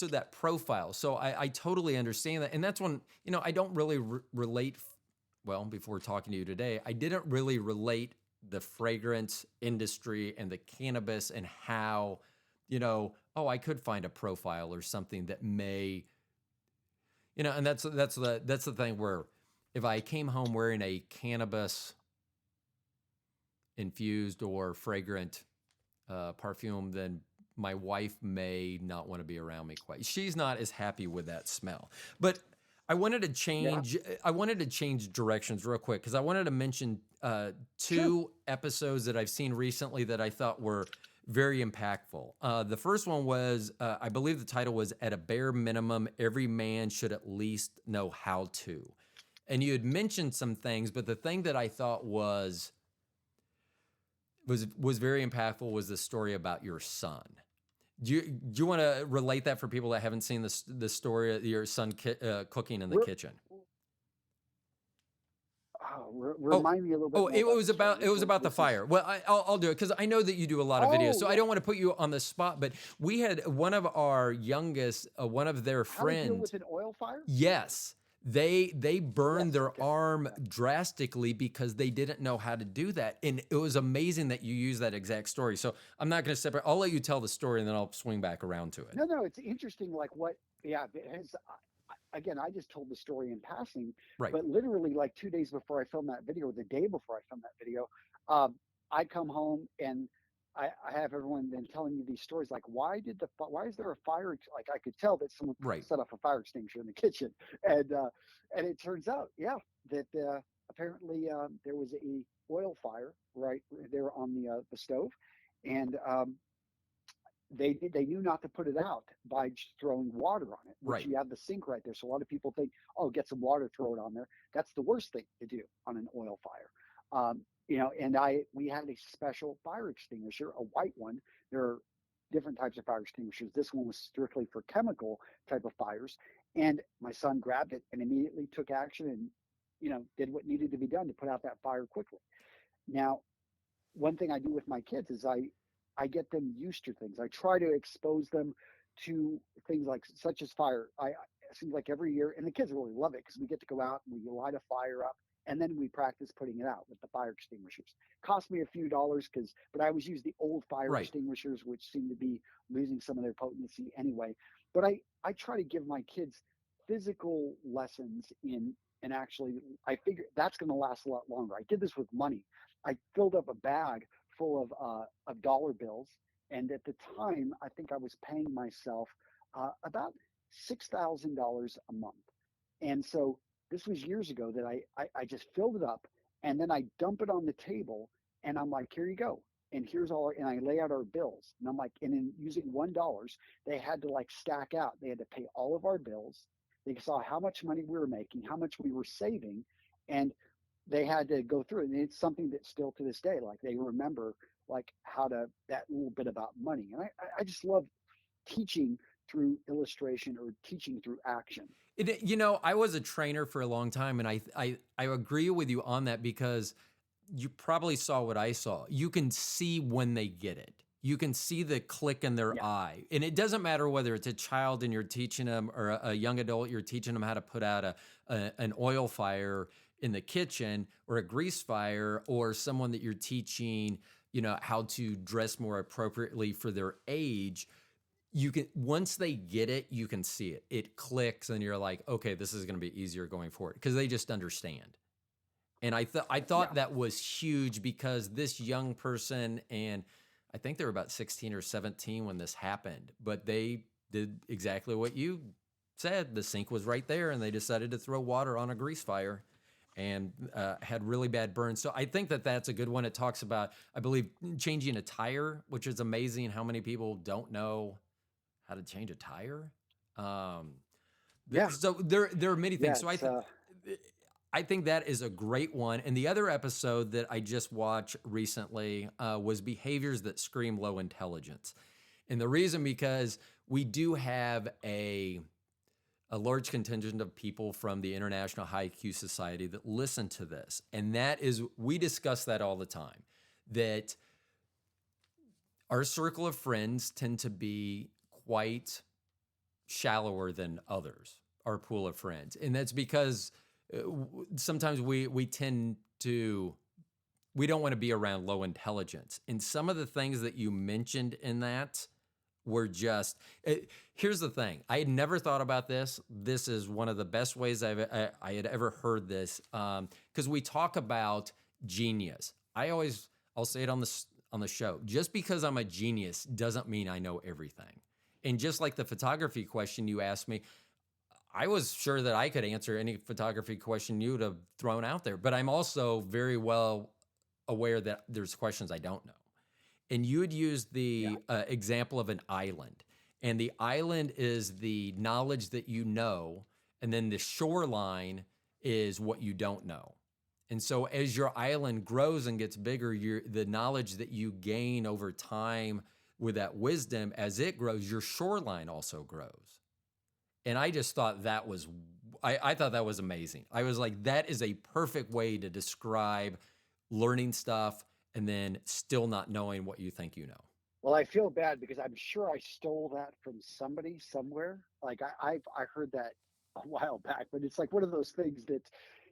that profile. So I totally understand that. And that's when, I don't really relate. Well, before talking to you today, I didn't really relate the fragrance industry and the cannabis and how, oh, I could find a profile or something that may, and that's the thing where if I came home wearing a cannabis infused or fragrant perfume, then my wife may not want to be around me quite. She's not as happy with that smell. But I wanted to Yeah. change. I wanted to change directions real quick because I wanted to mention Sure. two episodes that I've seen recently that I thought were very impactful. The first one was, I believe the title was "At a Bare Minimum, Every Man Should at Least Know How to." And you had mentioned some things, but the thing that I thought was very impactful was the story about your son. Do you want to relate that for people that haven't seen this story of your son cooking in the Re- kitchen? Oh, Remind me a little bit oh, more it about the was story. about it was about the What's this? fire. Well, I'll do it because I know that you do a lot of videos, Oh, so I yeah. don't want to put you on the spot. But we had one of our youngest, one of their How to deal friends. with an oil fire? Yes. They burned Yes. their Okay. arm Yeah. drastically because they didn't know how to do that. And it was amazing that you use that exact story. So I'm not going to separate. I'll let you tell the story and then I'll swing back around to it. No, no, it's interesting. Like what? Yeah, it has. Again, I just told the story in passing, Right. but literally like 2 days before I filmed that video, or the day before I filmed that video, um, I come home and I have everyone then telling me these stories. Like, why is there a fire? Like, I could tell that someone Right. set off a fire extinguisher in the kitchen, and it turns out, yeah, that apparently there was a oil fire right there on the stove, and they knew not to put it out by just throwing water on it, which Right. you have the sink right there. So a lot of people think, oh, get some water, throw it on there. That's the worst thing to do on an oil fire. And we had a special fire extinguisher, a white one. There are different types of fire extinguishers. This one was strictly for chemical type of fires. And my son grabbed it and immediately took action and, did what needed to be done to put out that fire quickly. Now, one thing I do with my kids is I get them used to things. I try to expose them to things like such as fire. It seems like every year, and the kids really love it because we get to go out and we light a fire up, and then we practice putting it out with the fire extinguishers. Cost me a few dollars but I always use the old fire Right. extinguishers, which seem to be losing some of their potency anyway. But I try to give my kids physical lessons in, and actually I figure that's going to last a lot longer. I did this with money. I filled up a bag full of dollar bills, and at the time, I think I was paying myself about $6,000 a month. And so this was years ago that I just filled it up, and then I dump it on the table, and I'm like, here you go. and here's all, and I lay out our bills. And I'm like, and in using $1, they had to like stack out. They had to pay all of our bills. They saw how much money we were making, how much we were saving, and they had to go through it. And it's something that still to this day, like they remember like how to, that little bit about money. And I just love teaching through illustration or teaching through action. I was a trainer for a long time, and I agree with you on that because you probably saw what I saw. You can see when they get it. You can see the click in their Yeah. eye. And it doesn't matter whether it's a child and you're teaching them, or a young adult, you're teaching them how to put out an oil fire in the kitchen, or a grease fire, or someone that you're teaching, how to dress more appropriately for their age. You can, once they get it, you can see it. It clicks and you're like, okay, this is going to be easier going forward because they just understand. And I thought Yeah. that was huge because this young person, and I think they were about 16 or 17 when this happened, but they did exactly what you said. The sink was right there, and they decided to throw water on a grease fire and had really bad burns. So I think that that's a good one. It talks about, I believe, changing a tire, which is amazing how many people don't know how to change a tire. Um, Yeah. so there are many things. Yeah. So I think that is a great one. And the other episode that I just watched recently was behaviors that scream low intelligence. And the reason, because we do have a large contingent of people from the International High IQ Society that listen to this. And that is, we discuss that all the time, that our circle of friends tend to be quite shallower than others, our pool of friends. And that's because sometimes we tend to, we don't want to be around low intelligence. And some of the things that you mentioned in that were just, here's the thing. I had never thought about this. This is one of the best ways I had ever heard this. Because we talk about genius. I'll say it on the show. Just because I'm a genius doesn't mean I know everything. And just like the photography question you asked me, I was sure that I could answer any photography question you would have thrown out there, but I'm also very well aware that there's questions I don't know. And you had used Yeah. the example of an island, and the island is the knowledge that you know, and then the shoreline is what you don't know. And so as your island grows and gets bigger, the knowledge that you gain over time with that wisdom, as it grows, your shoreline also grows. And I just thought that was, I thought that was amazing. I was like, that is a perfect way to describe learning stuff and then still not knowing what you think you know. Well, I feel bad because I'm sure I stole that from somebody somewhere. Like I heard that a while back, but it's like one of those things that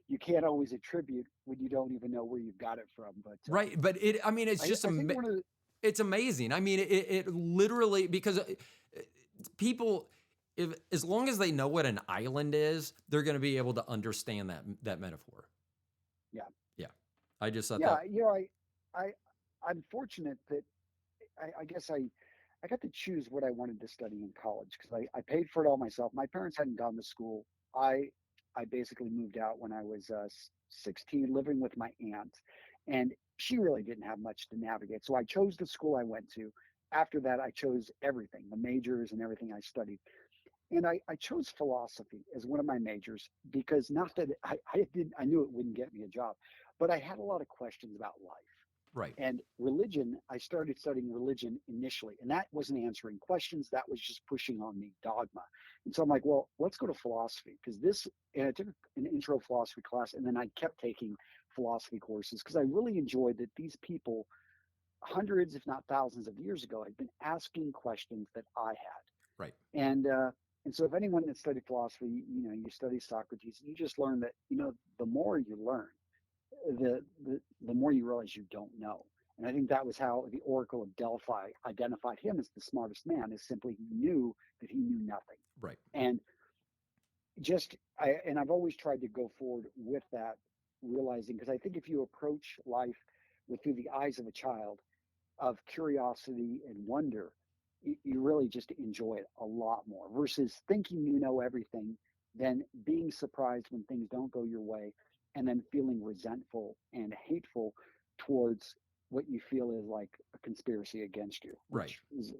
you can't always attribute when you don't even know where you got it from. But Right. But I mean, it's just, I think one of the, it's amazing. I mean, it literally, because people, if, as long as they know what an island is, they're going to be able to understand that metaphor. yeah. Yeah. I just thought Yeah, that. I I'm fortunate that I guess I got to choose what I wanted to study in college because I paid for it all myself. My parents hadn't gone to school. I basically moved out when I was 16, living with my aunt, and she really didn't have much to navigate. So I chose the school I went to. After that, I chose everything, the majors and everything I studied. And I chose philosophy as one of my majors because not that I knew it wouldn't get me a job, but I had a lot of questions about life. Right. And religion, I started studying religion initially, and that wasn't answering questions. That was just pushing on me dogma. And so I'm like, well, let's go to philosophy because this, and I took an intro philosophy class, and then I kept taking philosophy courses because I really enjoyed that these people, hundreds, if not thousands of years ago, had been asking questions that I had. Right. And so if anyone that studied philosophy, you study Socrates, you just learn that, the more you learn, the more you realize you don't know. And I think that was how the Oracle of Delphi identified him as the smartest man, is simply he knew that he knew nothing. Right. And and I've always tried to go forward with that, realizing, because I think if you approach life through the eyes of a child, of curiosity and wonder, you really just enjoy it a lot more versus thinking you know everything, then being surprised when things don't go your way, and then feeling resentful and hateful towards what you feel is like a conspiracy against you, Right. which is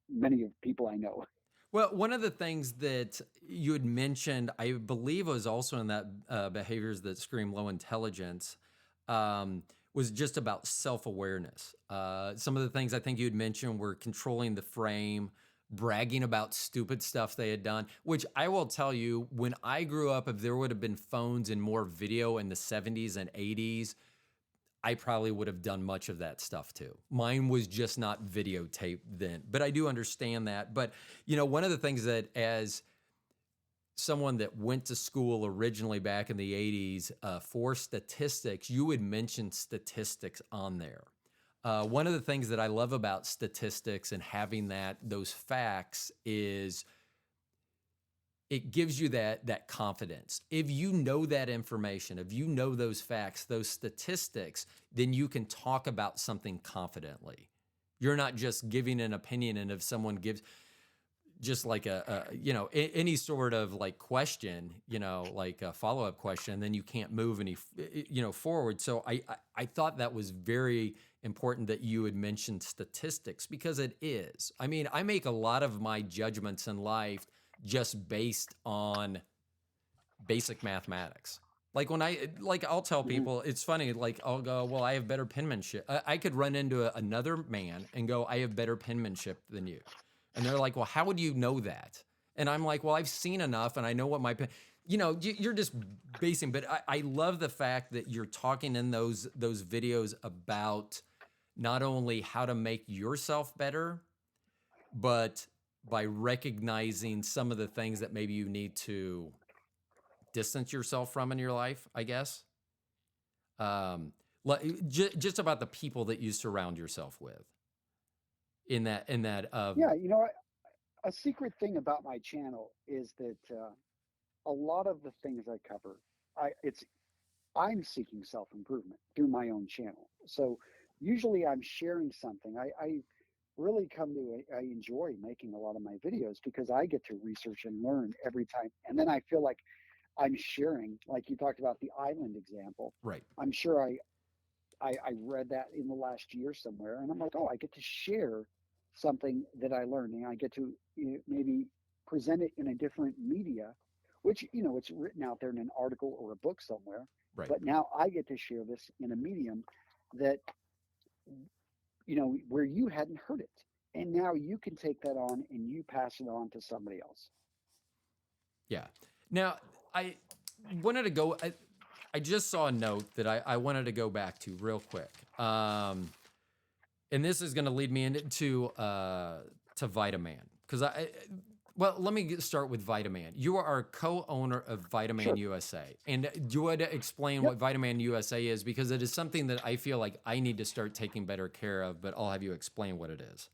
many of people I know. Well, one of the things that you had mentioned, I believe, was also in that behaviors that scream low intelligence, um, was just about self awareness. Some of the things I think you had mentioned were controlling the frame, bragging about stupid stuff they had done, which I will tell you, when I grew up, if there would have been phones and more video in the 70s and 80s, I probably would have done much of that stuff too. Mine was just not videotaped then, but I do understand that. But, one of the things that, as someone that went to school originally back in the 80s for statistics, you would mention statistics on there. One of the things that I love about statistics and having those facts is it gives you that confidence. If you know that information, if you know those facts, those statistics, then you can talk about something confidently. You're not just giving an opinion, and if someone gives just like any sort of like question, like a follow-up question, then you can't move any forward. So I thought that was very important that you had mentioned statistics, because it is. I mean, I make a lot of my judgments in life just based on basic mathematics. Like I'll tell Mhm. people, it's funny, like I'll go, well, I have better penmanship. I could run into another man and go, I have better penmanship than you. And they're like, well, how would you know that? And I'm like, well, I've seen enough and I know what my pen, you're just basing, but I love the fact that you're talking in those videos about not only how to make yourself better, but by recognizing some of the things that maybe you need to distance yourself from in your life, I guess. Um, just about the people that you surround yourself with in that Yeah, a secret thing about my channel is that a lot of the things I cover, I'm seeking self improvement through my own channel. So usually I'm sharing something. I really I enjoy making a lot of my videos because I get to research and learn every time, and then I feel like I'm sharing. Like you talked about the island example, right. I'm sure I read that in the last year somewhere, and I'm like, oh, I get to share something that I learned, and I get to maybe present it in a different media, which it's written out there in an article or a book somewhere, Right. but now I get to share this in a medium that where you hadn't heard it, and now you can take that on and you pass it on to somebody else. Yeah. Now, I wanted to go. I just saw a note that I wanted to go back to real quick. And this is going to lead me into to Vitaman, because well, let me start with Vitaman. You are a co-owner of Vitaman Sure. USA, and do you want to explain Yep. what Vitaman USA is, because it is something that I feel like I need to start taking better care of, but I'll have you explain what it is.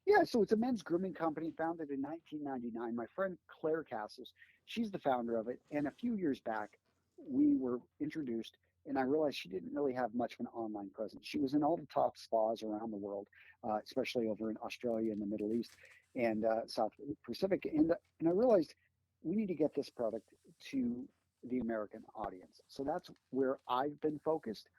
Yeah, so it's a men's grooming company founded in 1999. My friend Claire Castles, she's the founder of it. And a few years back, we were introduced, and I realized she didn't really have much of an online presence. She was in all the top spas around the world, especially over in Australia and the Middle East and South Pacific. And I realized we need to get this product to the American audience. So that's where I've been focused.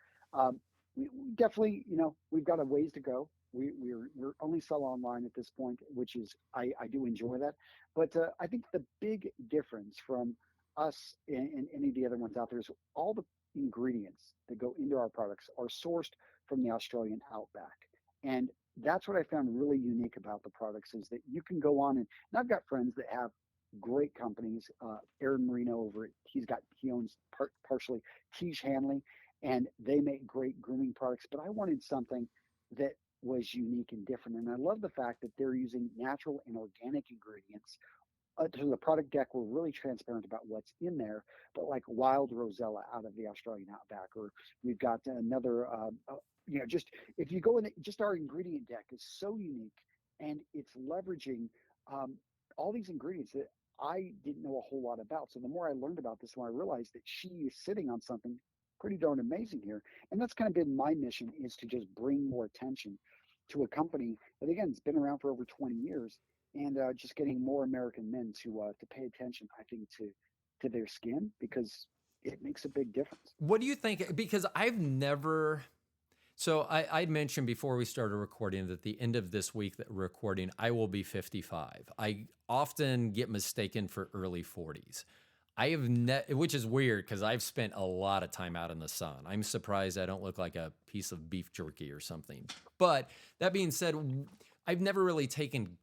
We definitely, we've got a ways to go. We're only sell online at this point, which is I do enjoy that. But I think the big difference from us and any of the other ones out there is all the ingredients that go into our products are sourced from the Australian outback, and that's what I found really unique about the products is that you can go on and I've got friends that have great companies. Aaron Marino over at he owns partially Tige Hanley, and they make great grooming products. But I wanted something that was unique and different. And I love the fact that they're using natural and organic ingredients. So the product deck, we're really transparent about what's in there, but like wild rosella out of the Australian outback, or we've got another, just if you go in, just our ingredient deck is so unique, and it's leveraging um, all these ingredients that I didn't know a whole lot about. So the more I learned about this, the more I realized that she is sitting on something pretty darn amazing here. And that's kind of been my mission, is to just bring more attention to a company that, again, it's been around for over 20 years, and just getting more American men to pay attention, I think, to their skin, because it makes a big difference. What do you think? Because I've never. So I'd mentioned before we started recording that at the end of this week that we're recording, I will be 55. I often get mistaken for early 40s. I have which is weird because I've spent a lot of time out in the sun. I'm surprised I don't look like a piece of beef jerky or something. But that being said, I've never really taken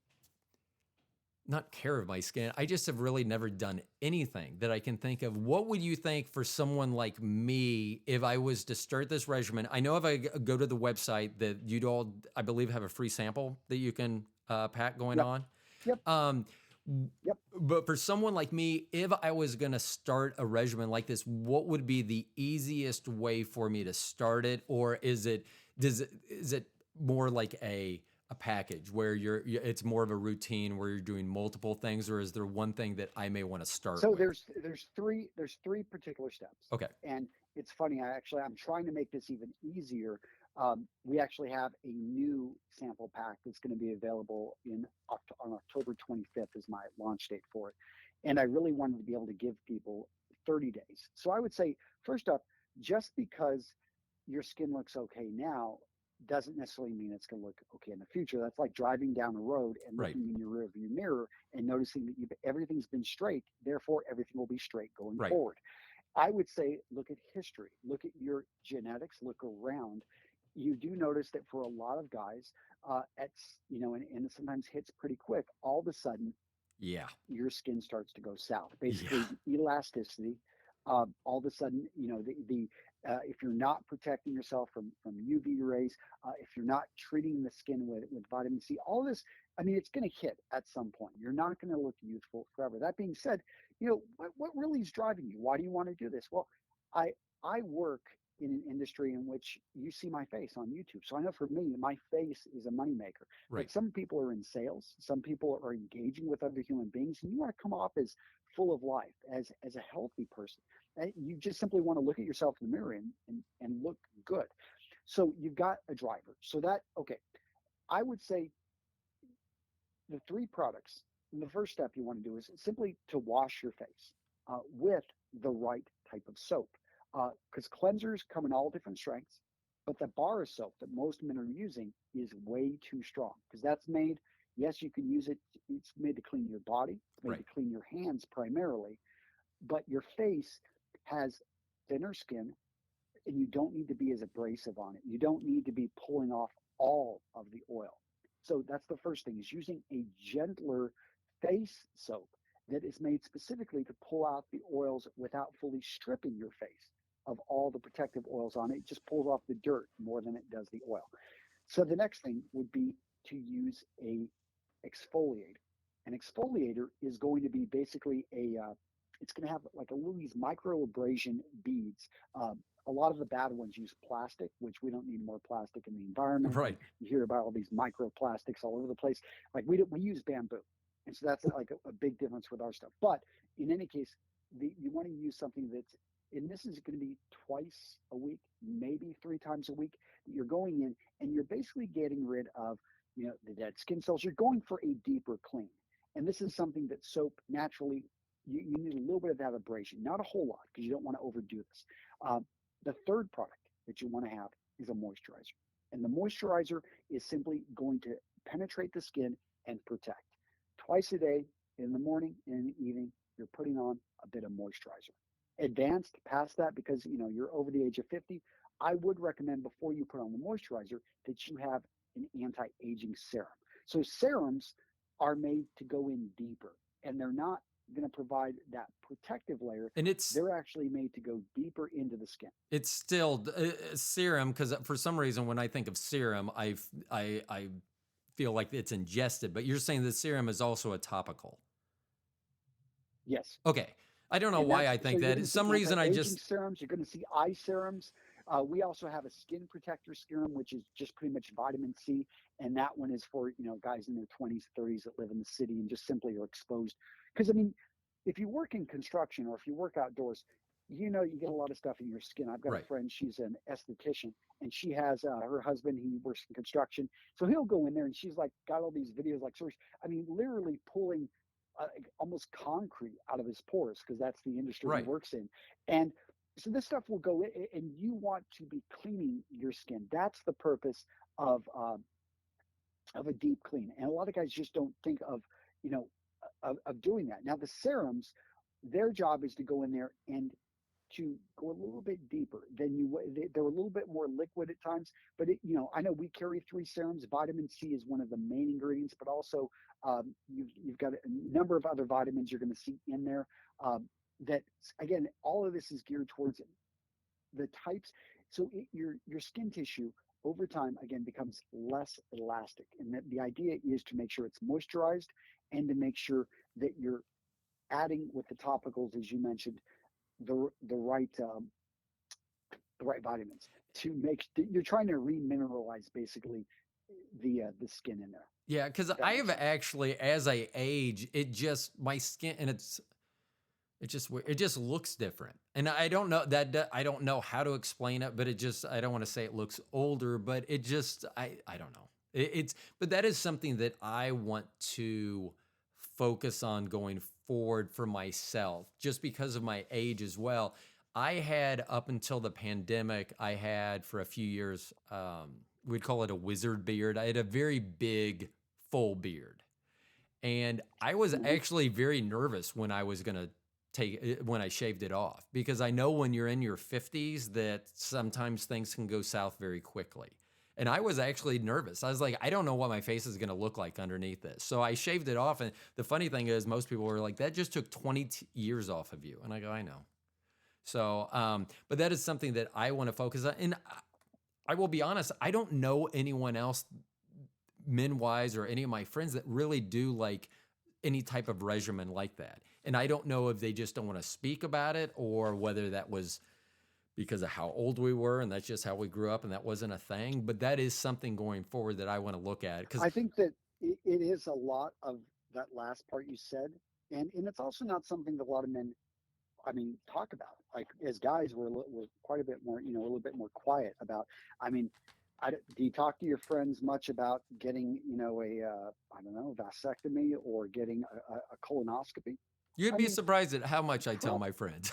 not care of my skin. I just have really never done anything that I can think of. What would you think for someone like me if I was to start this regimen? I know if I go to the website that you'd all, I believe, have a free sample that you can pack going Yep. on. Yep. Um, Yep. but for someone like me, if I was going to start a regimen like this, what would be the easiest way for me to start it? Or is it more like a package where it's more of a routine where you're doing multiple things, or is there one thing that I may want to start So with? there's three particular steps, Okay. and it's funny. I'm trying to make this even easier. We actually have a new sample pack that's going to be available on October 25th is my launch date for it, and I really wanted to be able to give people 30 days. So I would say first up, just because your skin looks okay now doesn't necessarily mean it's going to look okay in the future. That's like driving down the road and Right. looking in your rearview mirror and noticing that everything's been straight. Therefore, everything will be straight going Right. forward. I would say look at history, look at your genetics, look around. You do notice that for a lot of guys, and it sometimes hits pretty quick. All of a sudden, Yeah. your skin starts to go south. Yeah. Basically, the elasticity. All of a sudden, the if you're not protecting yourself from UV rays, if you're not treating the skin with vitamin C, all this, I mean, it's going to hit at some point. You're not going to look youthful forever. That being said, what really is driving you? Why do you want to do this? Well, I I work in an industry in which you see my face on YouTube. So I know for me, my face is a moneymaker. Right. But some people are in sales, some people are engaging with other human beings, and you want to come off as full of life, as a healthy person. And you just simply want to look at yourself in the mirror and look good. So you've got a driver. So that okay, I would say the three products. The first step you want to do is simply to wash your face with the right type of soap, because cleansers come in all different strengths. But the bar of soap that most men are using is way too strong because that's made. Yes, you can use it. It's made to clean your body, made Right. to clean your hands primarily, but your face has thinner skin and you don't need to be as abrasive on it. You don't need to be pulling off all of the oil. So that's the first thing is using a gentler face soap that is made specifically to pull out the oils without fully stripping your face of all the protective oils on it. It just pulls off the dirt more than it does the oil. So the next thing would be to use a exfoliator. An exfoliator is going to be basically it's going to have like a little these micro abrasion beads. A lot of the bad ones use plastic, which we don't need more plastic in the environment. And Right. you hear about all these microplastics all over the place. Like we use bamboo, and so that's like a big difference with our stuff. But in any case, you want to use something that's and this is going to be twice a week, maybe three times a week that you're going in, and you're basically getting rid of the dead skin cells. You're going for a deeper clean, and this is something that soap naturally you need a little bit of that abrasion, not a whole lot because you don't want to overdo this. The third product that you want to have is a moisturizer. And the moisturizer is simply going to penetrate the skin and protect. Twice a day, in the morning and in the evening, you're putting on a bit of moisturizer. Advanced past that, because you're over the age of 50, I would recommend before you put on the moisturizer that you have an anti-aging serum. So serums are made to go in deeper, and they're not going to provide that protective layer. And They're actually made to go deeper into the skin. it's still serum because for some reason when I think of serum, I feel like it's ingested. But you're saying the serum is also a topical. Yes. Okay. I don't know And why that's I so think you're that. going to Some see reason I anti-aging just serums. You're going to see eye serums. We also have a skin protector serum, which is just pretty much vitamin C, and that one is for guys in their 20s, 30s that live in the city and just simply are exposed. Because I mean, if you work in construction or if you work outdoors, you get a lot of stuff in your skin. I've got a right. friend; she's an esthetician, and she has her husband. He works in construction, so he'll go in there, and she's like got all these videos, like so. I mean, literally pulling almost concrete out of his pores because that's the industry he Right. works in. And So this stuff will go in, and you want to be cleaning your skin. That's the purpose of of a deep clean. And a lot of guys just don't think of, you know, of doing that. Now the serums, their job is to go in there and to go a little bit deeper than they're a little bit more liquid at times, but I know we carry three serums. Vitamin C is one of the main ingredients, but also you've got a number of other vitamins you're going to see in there. That again, all of this is geared towards the types. So your skin tissue over time again becomes less elastic, and the idea is to make sure it's moisturized and to make sure that you're adding with the topicals, as you mentioned, the right vitamins to make. You're trying to remineralize basically the skin in there. Yeah, because If that I makes have sense. actually, as I age, it just my skin and it just looks different, and I don't know I don't know how to explain it, but it just I don't want to say it looks older, but it just I don't know. It's but that is something that I want to focus on going forward for myself, just because of my age as well. I had up until the pandemic, I had for a few years, we'd call it a wizard beard. I had a very big full beard. And I was Hmm. actually very nervous when I was going to take it, when I shaved it off, because I know when you're in your 50s that sometimes things can go south very quickly. And I was actually nervous. I was like, I don't know what my face is going to look like underneath this. So I shaved it off. And the funny thing is, most people were like, that just took 20 years off of you. And I go, I know. So, but that is something that I want to focus on. And I will be honest, I don't know anyone else, men wise, or any of my friends that really do like any type of regimen like that. And I don't know if they just don't want to speak about it, or whether that was because of how old we were and that's just how we grew up and that wasn't a thing. But that is something going forward that I want to look at. Because I think that it is a lot of that last part you said, and it's also not something that a lot of men, I mean, talk about. Like as guys, we're quite a bit more, a little bit more quiet about. I mean, do you talk to your friends much about getting, I don't know, vasectomy or getting a colonoscopy? you'd I be mean, surprised at how much I tell prob my friends.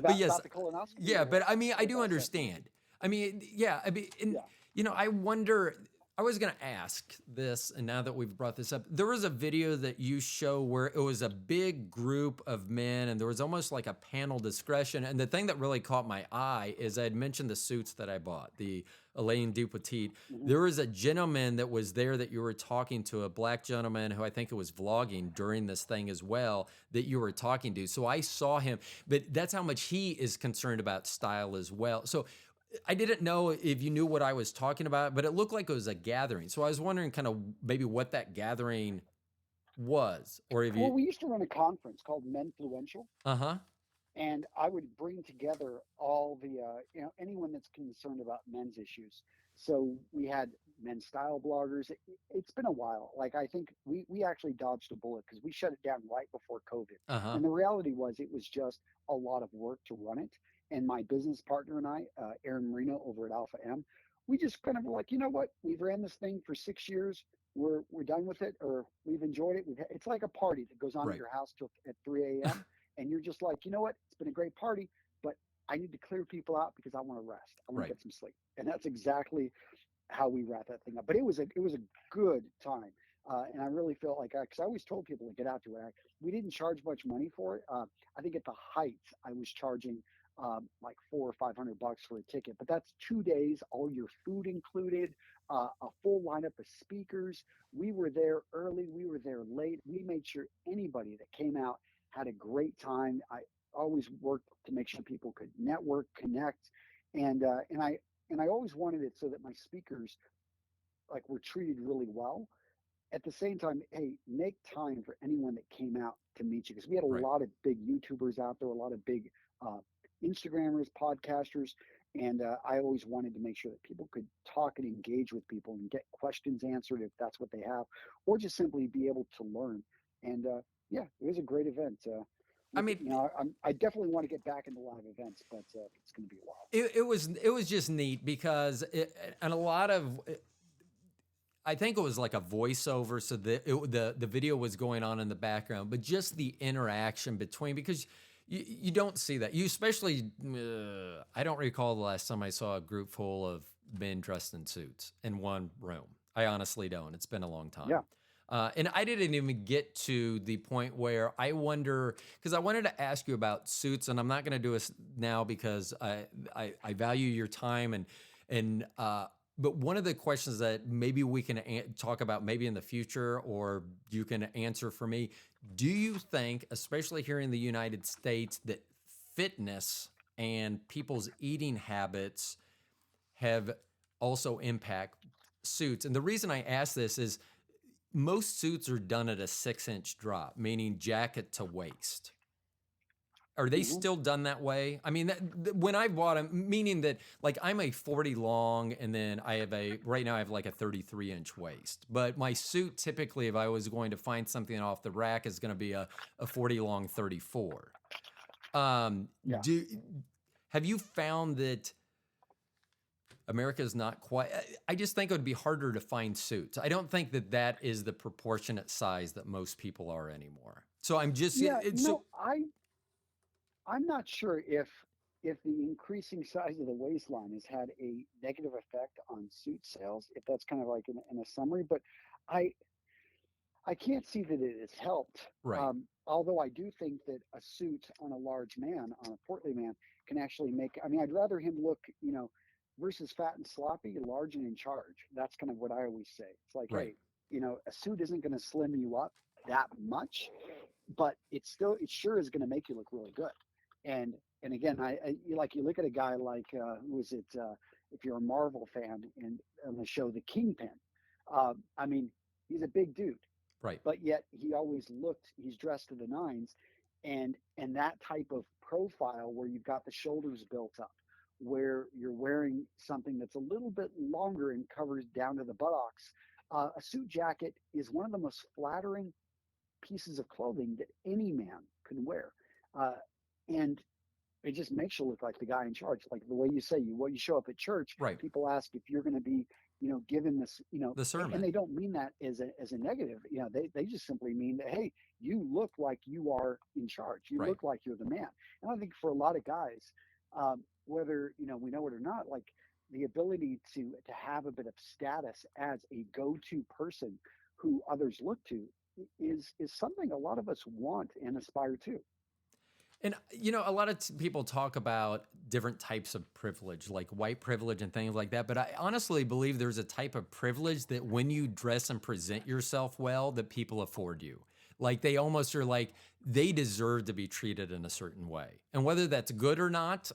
But yes, about the colonoscopy yeah, but I mean, I or do vasectomy. understand. I mean, yeah, I mean, and Yeah. I wonder. I was going to ask this, and now that we've brought this up, there was a video that you show where it was a big group of men, and there was almost like a panel discussion. And the thing that really caught my eye is I had mentioned the suits that I bought, the Elaine Dupotet. Hmm. There was a gentleman that was there that you were talking to, a black gentleman who I think it was vlogging during this thing as well, that you were talking to. So I saw him, but that's how much he is concerned about style as well. So I didn't know if you knew what I was talking about, but it looked like it was a gathering. So I was wondering kind of maybe what that gathering was, or if Well, you, we used to run a conference called Menfluential, uh huh, and I would bring together all the anyone that's concerned about men's issues. So we had men's style bloggers. It's been a while. Like I think we actually dodged a bullet because we shut it down right before COVID. uh huh, And the reality was it was just a lot of work to run it. And my business partner and I, Aaron Marino over at Alpha M, we just kind of were like, you know what? We've ran this thing for 6 years. We're done with it, or we've enjoyed it. It's like a party that goes on at right, your house till at 3 a.m. And you're just like, you know what? It's been a great party, but I need to clear people out because I want to rest. I want to right. get some sleep. And that's exactly how we wrap that thing up. But it was a good time. And I really felt like, because I always told people to get out to it. We didn't charge much money for it. I think at the height, I was charging like $400 or $500 for a ticket, but that's 2 days, all your food included, a full lineup of speakers. We were there early, we were there late. We made sure anybody that came out had a great time. I always worked to make sure people could network, connect, and uh, and I and I always wanted it so that my speakers like were treated really well. At the same time, hey, make time for anyone that came out to meet you because we had a Right. lot of big YouTubers out there, a lot of big uh, Instagrammers, podcasters, and I always wanted to make sure that people could talk and engage with people and get questions answered if that's what they have, or just simply be able to learn. And yeah, it was a great event. I mean, I definitely want to get back into live events, but it's going to be a while. it was just neat because and a lot of I think it was like a voiceover, so the video was going on in the background, but just the interaction between, because You don't see that. You especially, I don't recall the last time I saw a group full of men dressed in suits in one room. I honestly don't. It's been a long time. Yeah. And I didn't even get to the point where I wonder, because I wanted to ask you about suits, and I'm not going to do it now because I value your time and but one of the questions that maybe we can talk about maybe in the future, or you can answer for me. Do you think, especially here in the United States, that fitness and people's eating habits have also impact suits? And the reason I ask this is most suits are done at a 6-inch drop, meaning jacket to waist. Are they Hmm. still done that way? I mean, when I bought them, meaning that like I'm a 40 long and then I have right now I have like a 33-inch waist. But my suit typically, if I was going to find something off the rack, is going to be a 40 long 34. Um, Yeah. do Have you found that America is not quite? I just think it would be harder to find suits. I don't think that that is the proportionate size that most people are anymore. So I'm just Yeah. it's so I'm not sure if the increasing size of the waistline has had a negative effect on suit sales, if that's kind of like in a summary, but I I can't see that it has helped. right, Although I do think that a suit on a large man, on a portly man, can actually make. I mean, I'd rather him look, versus fat and sloppy, large and in charge. That's kind of what I always say. It's like, right. hey, a suit isn't going to slim you up that much, but it sure is going to make you look really good. And again, you look at a guy like who is it? If you're a Marvel fan and on the show The Kingpin, I mean, he's a big dude, Right. but yet he's dressed to the nines, and that type of profile where you've got the shoulders built up, where you're wearing something that's a little bit longer and covers down to the buttocks. A suit jacket is one of the most flattering pieces of clothing that any man can wear, uh, and it just makes you look like the guy in charge. Like the way you say what you show up at church, Right. people ask if you're going to be, given this, The and sermon. they don't mean that as a negative. They just simply mean that, hey, you look like you are in charge. You Right. look like you're the man. And I think for a lot of guys, whether we know it or not, like the ability to have a bit of status as a go-to person who others look to is something a lot of us want and aspire to. And a lot of people talk about different types of privilege, like white privilege and things like that. But I honestly believe there's a type of privilege that when you dress and present yourself well, that people afford you. Like they almost are like they deserve to be treated in a certain way. And whether that's good or not,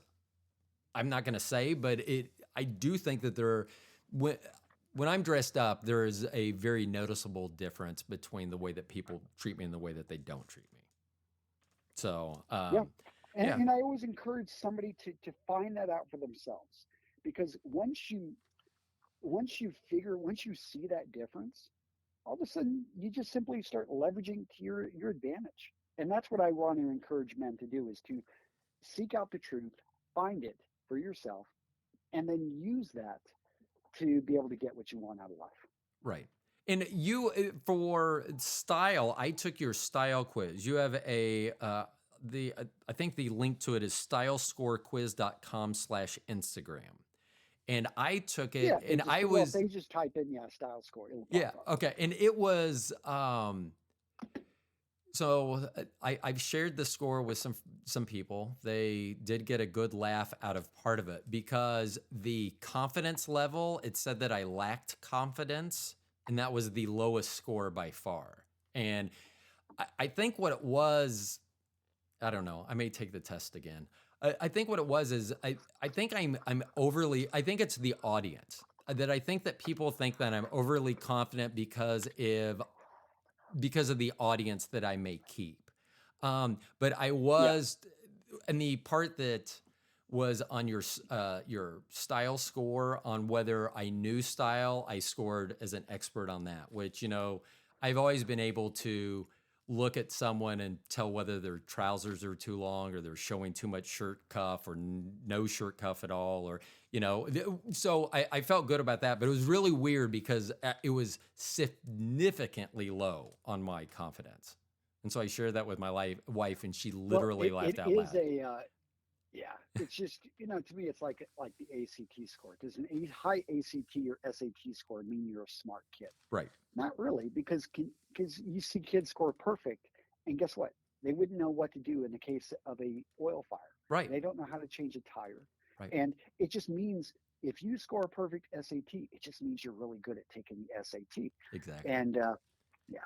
I'm not going to say. But I do think that when when I'm dressed up, there is a very noticeable difference between the way that people treat me and the way that they don't treat me. So, Yeah. And, yeah, and I always encourage somebody to find that out for themselves, because once you see that difference, all of a sudden you just simply start leveraging to your advantage. And that's what I want to encourage men to do, is to seek out the truth, find it for yourself, and then use that to be able to get what you want out of life. right. And you, for style, I took your style quiz. You have I think the link to it is stylescorequiz.com/Instagram. And I took Yeah, it and I if was, they just type in, yeah, style score, it'll pop yeah, up. okay. And it was, so I've shared the score with some people. They did get a good laugh out of part of it because the confidence level, it said that I lacked confidence, and that was the lowest score by far. And I think what it was, I don't know. I may take the test again. I think what it was is I think I'm overly. I think it's the audience that I think that people think that I'm overly confident because of the audience that I may keep. But I Yeah. was, and the part that was on your style score on whether I knew style, I scored as an expert on that. Which I've always been able to look at someone and tell whether their trousers are too long or they're showing too much shirt cuff or no shirt cuff at all, or so I felt good about that. But it was really weird because it was significantly low on my confidence. And so I shared that with my wife, and she Well, literally laughed it out is loud. yeah, it's just, to me, it's like the ACT score. Does high ACT or SAT score mean you're a smart kid? Right. Not really, because you see kids score perfect, and guess what? They wouldn't know what to do in the case of a oil fire. Right. They don't know how to change a tire, Right. and it just means if you score a perfect SAT, it just means you're really good at taking the SAT. Exactly. And yeah,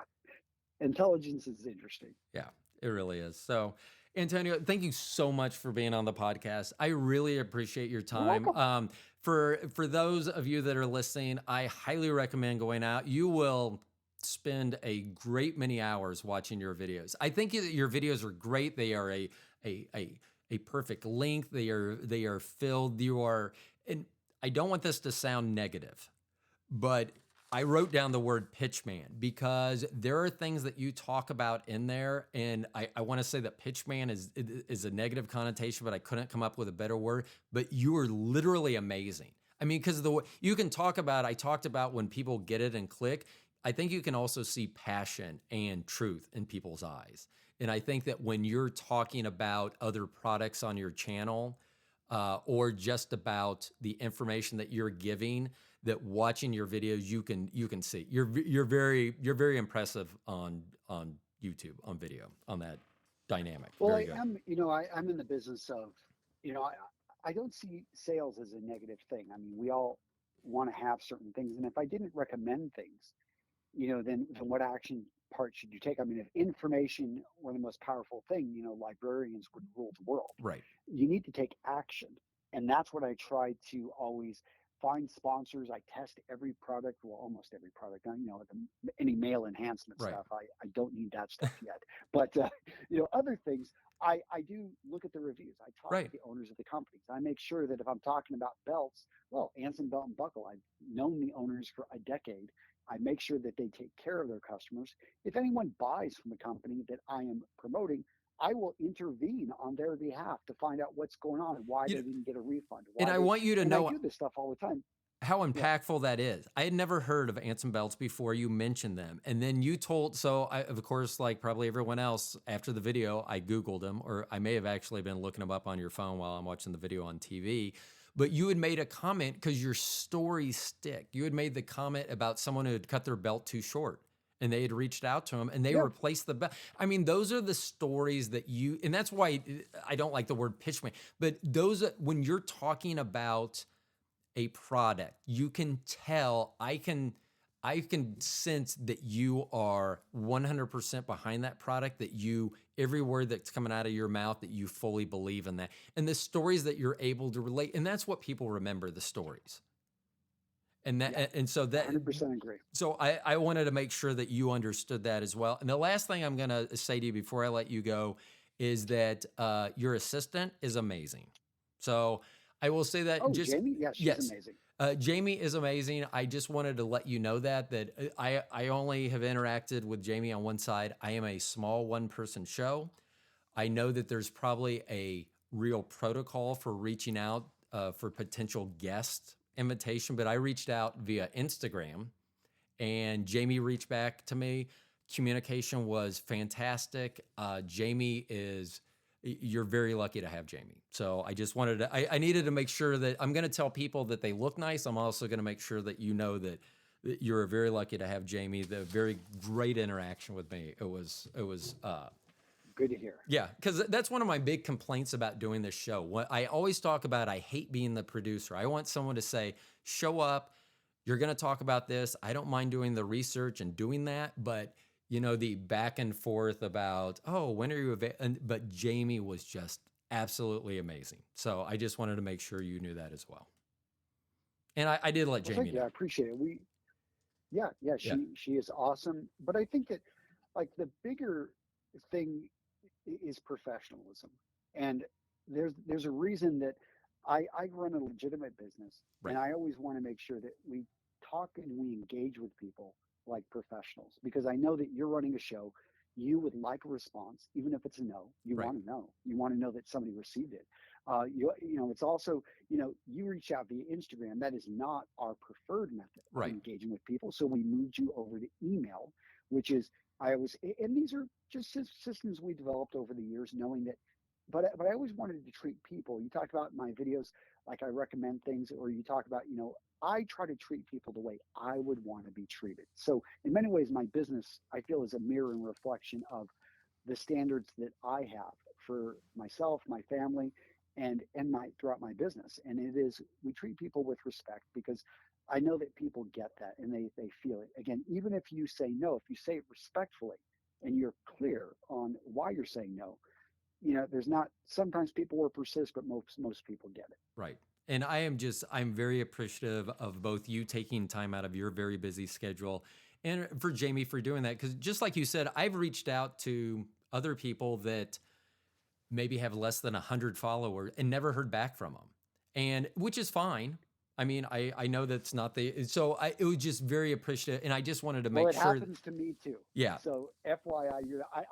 intelligence is interesting. Yeah, it really is. So, Antonio, thank you so much for being on the podcast. I really appreciate your You're time. welcome. For those of you that are listening, I highly recommend going out. You will spend a great many hours watching your videos. I think your videos are great. They are a a a perfect length. They are filled. You are, and I don't want this to sound negative, but I wrote down the word pitchman because there are things that you talk about in there, and I want to say that pitchman is a negative connotation, but I couldn't come up with a better word. But you are literally amazing. I mean, because you can talk about. I talked about when people get it and click. I think you can also see passion and truth in people's eyes, and I think that when you're talking about other products on your channel, or just about the information that you're giving, that watching your videos you can see you're very impressive on YouTube, on video, on that dynamic. Well, Very I good. am, I'm in the business of, you know, I, I don't see sales as a negative thing. I mean, we all want to have certain things. And if I didn't recommend things, then what action part should you take? I mean, if information were the most powerful thing, librarians would rule the world. Right. You need to take action. And that's what I try to always find sponsors. I test every product, well, almost every product. Any male enhancement Right. stuff, I don't need that stuff yet. But, other things, I do look at the reviews. I talk Right. to the owners of the companies. I make sure that if I'm talking about belts, well, Anson Belt and Buckle, I've known the owners for a decade. I make sure that they take care of their customers. If anyone buys from a company that I am promoting, I will intervene on their behalf to find out what's going on and why you they know, didn't get a refund. and I want you to And I know do this stuff all the time. how Yeah. impactful that is. I had never heard of Anson Belts before you mentioned them. And then you told, so I, of course, like probably everyone else, after the video, I Googled them, or I may have actually been looking them up on your phone while I'm watching the video on TV. But you had made a comment because your stories stick. You had made the comment about someone who had cut their belt too short, and they had reached out to him and they Yeah. replaced the belt. I mean, those are the stories that and that's why I don't like the word pitchman, but when you're talking about a product, you can tell, I can sense that you are 100% behind that product, that every word that's coming out of your mouth, that you fully believe in that. And the stories that you're able to relate, and that's what people remember, the stories. And Yeah. that, and so that, 100% agree. so I wanted to make sure that you understood that as well. And the last thing I'm going to say to you before I let you go is that your assistant is amazing. So I will say that Oh, just, Jamie? Yeah, she's yes, amazing. Jamie is amazing. I just wanted to let you know that I only have interacted with Jamie on one side. I am a small one-person show. I know that there's probably a real protocol for reaching out for potential guest invitation, but I reached out via Instagram, and Jamie reached back to me. Communication was fantastic. You're very lucky to have Jamie. So I just wanted I needed to make sure that I'm going to tell people that they look nice. I'm also going to make sure that you know that you're very lucky to have Jamie. The very great interaction with me. It was Good to hear. yeah, because that's one of my big complaints about doing this show. What I always talk about, I hate being the producer. I want someone to say, show up, you're going to talk about this. I don't mind doing the research and doing that, but the back and forth about, oh, when are you available? But Jamie was just absolutely amazing. So I just wanted to make sure you knew that as well. And I did let Well, Jamie thank you. know. I appreciate it. Yeah, Yeah, she is awesome. But I think that like the bigger thing is professionalism. And there's a reason that I run a legitimate business, right, and I always want to make sure that we talk and we engage with people like professionals, because I know that you're running a show. You would like a response, even if it's a no. You right, want to know. You want to know that somebody received it. It's also, you reach out via Instagram. That is not our preferred method of right, engaging with people. So we moved you over to email, which is I always, and these are just systems we developed over the years, knowing that, but I always wanted to treat people. You talk about my videos, like I recommend things, or you talk about, I try to treat people the way I would want to be treated. So in many ways, my business, I feel, is a mirror and reflection of the standards that I have for myself, my family, and my throughout my business. And it is, we treat people with respect because I know that people get that and they feel it. Again, even if you say no, if you say it respectfully and you're clear on why you're saying no, there's not, sometimes people will persist, but most people get it. Right. And I'm very appreciative of both you taking time out of your very busy schedule and for Jamie for doing that. Because just like you said, I've reached out to other people that maybe have less than 100 followers and never heard back from them. And which is fine. I mean, I know that's not it was just very appreciative. And I just wanted to Well, make it sure. happens to me too. Yeah. So FYI,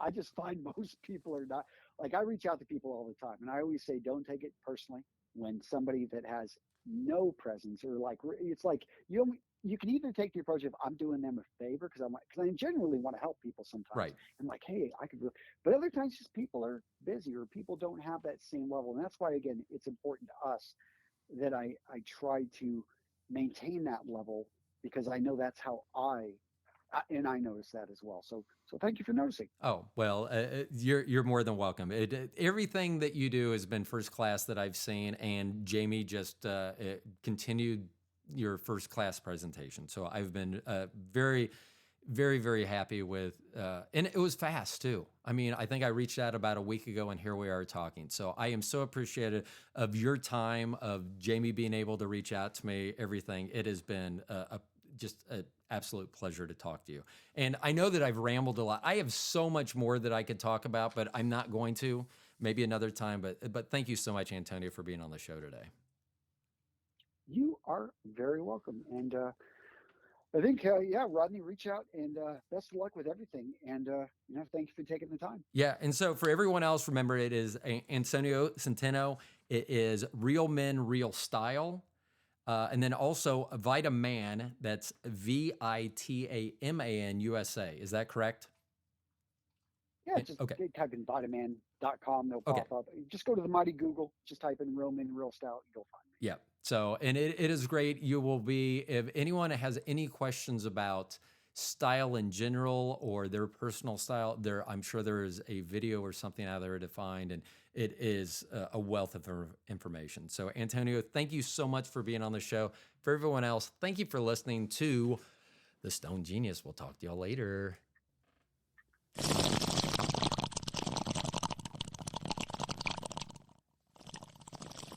I just find most people are not, like, I reach out to people all the time and I always say, don't take it personally when somebody that has no presence, or like, it's like, you can either take the approach of, I'm doing them a favor because because I genuinely want to help people sometimes. Right. And like, hey, I could, but other times just people are busy or people don't have that same level. And that's why, again, it's important to us that I try to maintain that level because I know that's how and I notice that as well. So thank you for noticing. Oh, well, you're more than welcome. Everything that you do has been first class that I've seen, and Jamie just continued your first class presentation. So I've been very, very, very happy with, and it was fast too. I mean, I think I reached out about a week ago, and here we are talking. So I am so appreciative of your time, of Jamie being able to reach out to me. Everything. It has been just an absolute pleasure to talk to you. And I know that I've rambled a lot. I have so much more that I could talk about, but I'm not going to. Maybe another time. But thank you so much, Antonio, for being on the show today. You are very welcome. And I think, yeah, Rodney, reach out and best of luck with everything. And, thank you for taking the time. Yeah. And so for everyone else, remember it is Antonio Centeno. It is Real Men, Real Style. And then also Vitaman, that's Vitaman USA. Is that correct? Yeah, just Okay. type in vitaman.com. They'll Okay. pop up. Just go to the mighty Google. Just type in Real Men, Real Style. You'll find me. Yeah. So, and it is great. You will be, if anyone has any questions about style in general or their personal style, I'm sure there is a video or something out there to find, and it is a wealth of information. So, Antonio, thank you so much for being on the show. For everyone else, thank you for listening to The Stone Genius. We'll talk to y'all later.